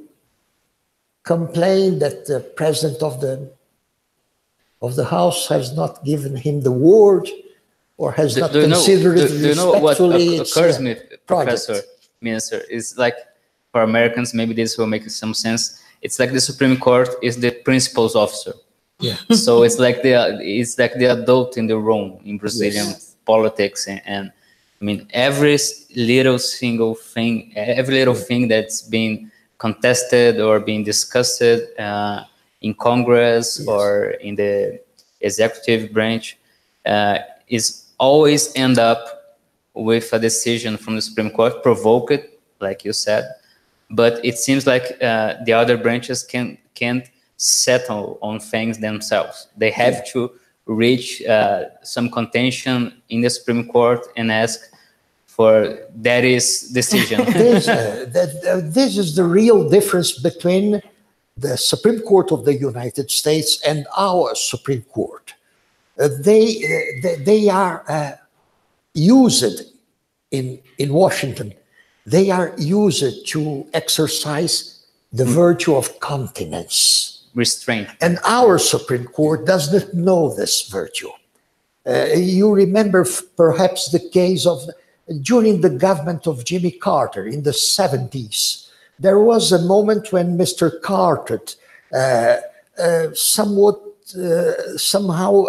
complain that the president of the House has not given him the word or has not considered it respectfully. Do you know what occurs to me, Professor Minister, is like, for Americans, maybe this will make some sense. It's like the Supreme Court is the principal's officer. Yeah. So it's like the adult in the room in Brazilian politics, and I mean every little thing that's being contested or being discussed in Congress or in the executive branch is always end up with a decision from the Supreme Court, provoked, like you said. But it seems like the other branches can't settle on things themselves. They have to reach some contention in the Supreme Court and ask for daddy's decision. This is the real difference between the Supreme Court of the United States and our Supreme Court. They are used in Washington. They are used to exercise the virtue of continence. Restraint. And our Supreme Court does not know this virtue. You remember perhaps the case of during the government of Jimmy Carter in the 70s. There was a moment when Mr. Carter somehow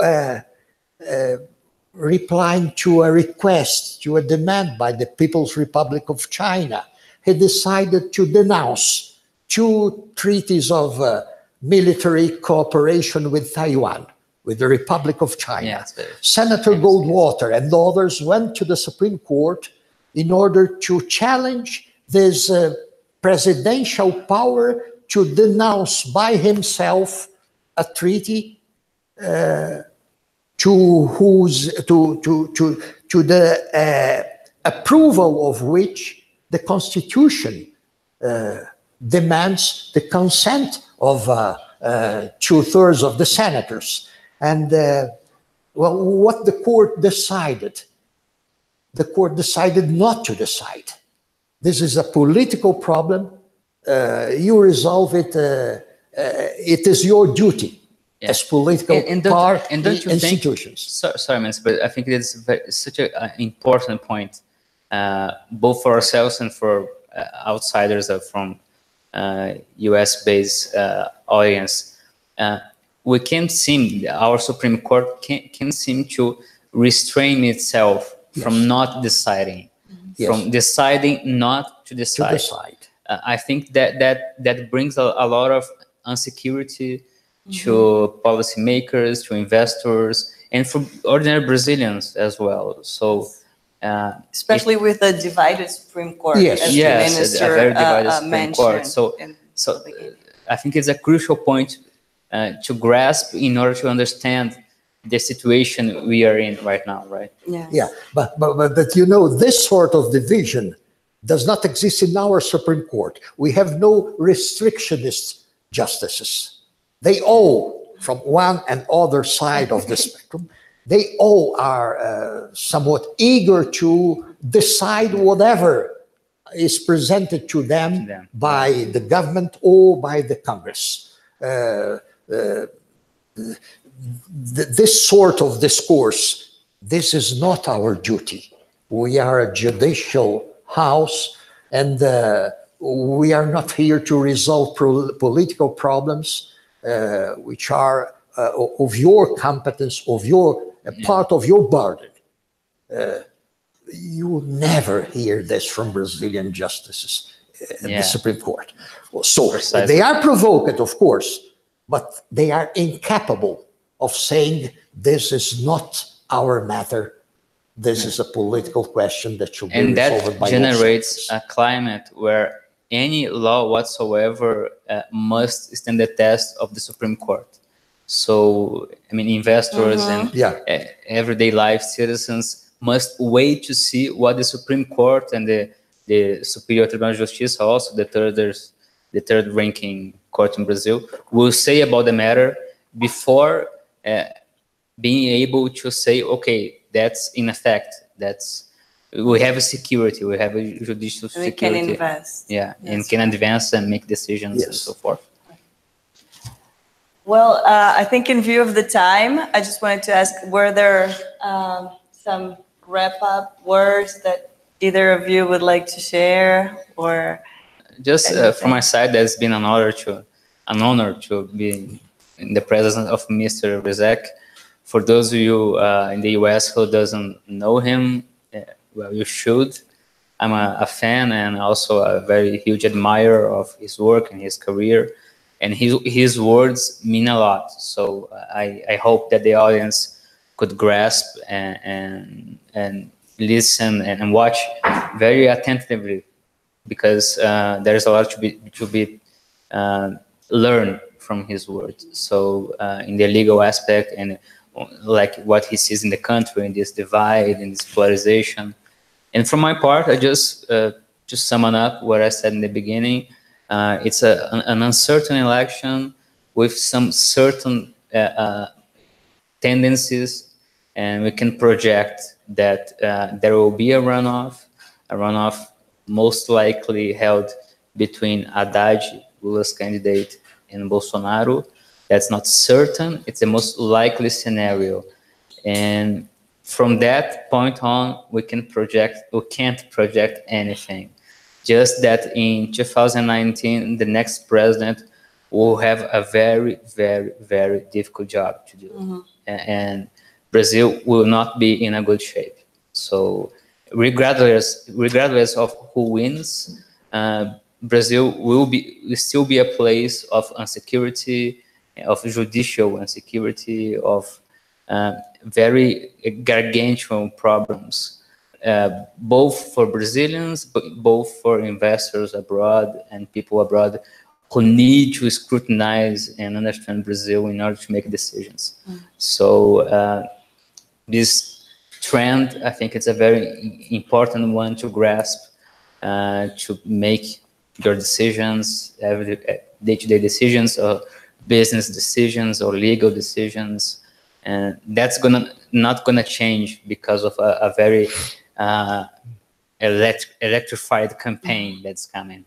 replying to a request, to a demand by the People's Republic of China, he decided to denounce 2 treaties of military cooperation with Taiwan, with the Republic of China. Yes, Senator Goldwater and others went to the Supreme Court in order to challenge this presidential power to denounce by himself a treaty to the approval of which the Constitution demands the consent of 2/3 of the senators. And well, what the court decided not to decide. This is a political problem. You resolve it. It is your duty. Yeah. As political institutions. Sorry, Minister, but I think it's such an important point, both for ourselves and for outsiders from US-based audience. We can't seem, our Supreme Court can't seem to restrain itself from not deciding, from deciding not to decide. I think that brings a lot of insecurity to policymakers, to investors, and for ordinary Brazilians as well. So, especially with the divided Supreme Court, yes, as the minister a very divided Supreme Court. So I think it's a crucial point to grasp in order to understand the situation we are in right now, right? Yeah, but you know, this sort of division does not exist in our Supreme Court. We have no restrictionist justices. They all, from one and other side of the spectrum, they all are somewhat eager to decide whatever is presented to them by the government or by the Congress. This sort of discourse, this is not our duty. We are a judicial house, and we are not here to resolve political problems which are of your competence, of your part of your burden. You will never hear this from Brazilian justices at the Supreme Court. So they are provoked, of course, but they are incapable of saying this is not our matter. This is a political question that should be resolved by and that generates a climate where any law whatsoever must stand the test of the Supreme Court. So, I mean, investors and everyday life citizens must wait to see what the Supreme Court and the Superior Tribunal de Justiça, also the third ranking court in Brazil, will say about the matter before being able to say, okay, that's in effect, we have a security, we have a judicial security. We can invest. And can advance and make decisions and so forth. Well, I think in view of the time, I just wanted to ask, were there some wrap-up words that either of you would like to share, or just from my side, it's been an honor to be in the presence of Mr. Rizek. For those of you in the US who doesn't know him, well, you should. I'm a fan and also a very huge admirer of his work and his career, and his words mean a lot. So I hope that the audience could grasp and listen and watch very attentively, because there's a lot to be learned from his words. So in the legal aspect, and like what he sees in the country, in this divide, in this polarization. And from my part, I just sum up what I said in the beginning. It's an uncertain election with some certain tendencies, and we can project that there will be a runoff most likely held between Haddad, Lula's candidate, and Bolsonaro. That's not certain. It's the most likely scenario. And from that point on, we can't project anything. Just that in 2019, the next president will have a very, very, very difficult job to do. And Brazil will not be in a good shape. So regardless of who wins, Brazil will still be a place of insecurity, of judicial insecurity, of very gargantuan problems, both for Brazilians, but both for investors abroad and people abroad who need to scrutinize and understand Brazil in order to make decisions. So this trend, I think it's a very important one to grasp, to make your decisions, day-to-day decisions, or business decisions, or legal decisions. And that's not gonna change because of a very electrified campaign that's coming.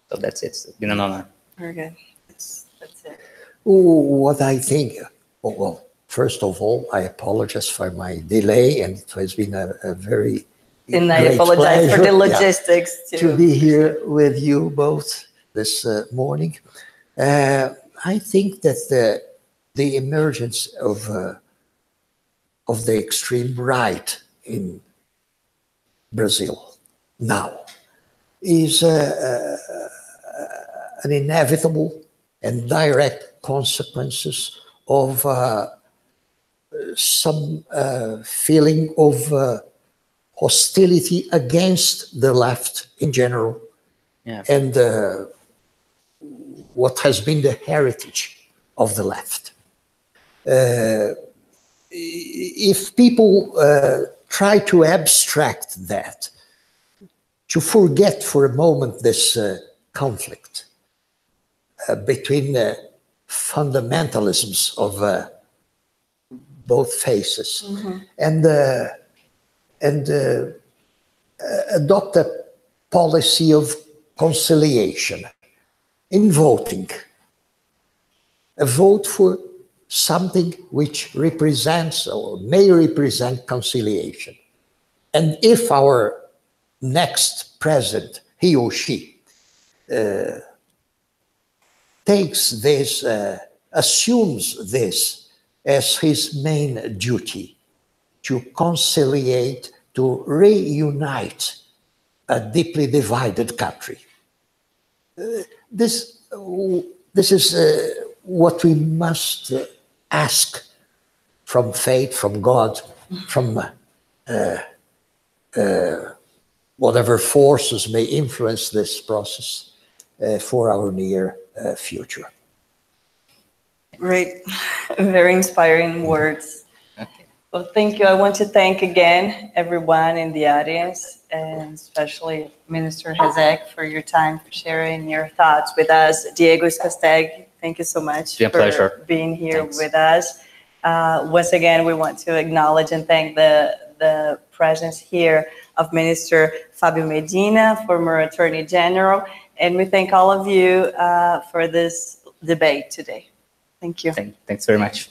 So that's it. It's been an honor. Very good. That's it. What I think, well, first of all, I apologize for my delay, and it has been a very and I apologize for the logistics too. To be here with you both this morning. I think that the emergence of the extreme right in Brazil now is an inevitable and direct consequences of some feeling of hostility against the left in general, and what has been the heritage of the left. If people try to abstract that, to forget for a moment this conflict between fundamentalisms of both faces, and adopt a policy of conciliation in voting. A vote for something which represents or may represent conciliation. And if our next president, he or she, takes this, assumes this as his main duty, to conciliate, to reunite a deeply divided country. This is what we must ask from fate, from God, from whatever forces may influence this process for our near future. Great, very inspiring words. Okay. Well, thank you. I want to thank again everyone in the audience, and especially Minister Rezec for your time, for sharing your thoughts with us. Diego Scosteg, thank you so much It's a pleasure. being here Thanks. with us. Once again, we want to acknowledge and thank the presence here of Minister Fabio Medina, former Attorney General, and we thank all of you for this debate today. Thank you. Thanks very much.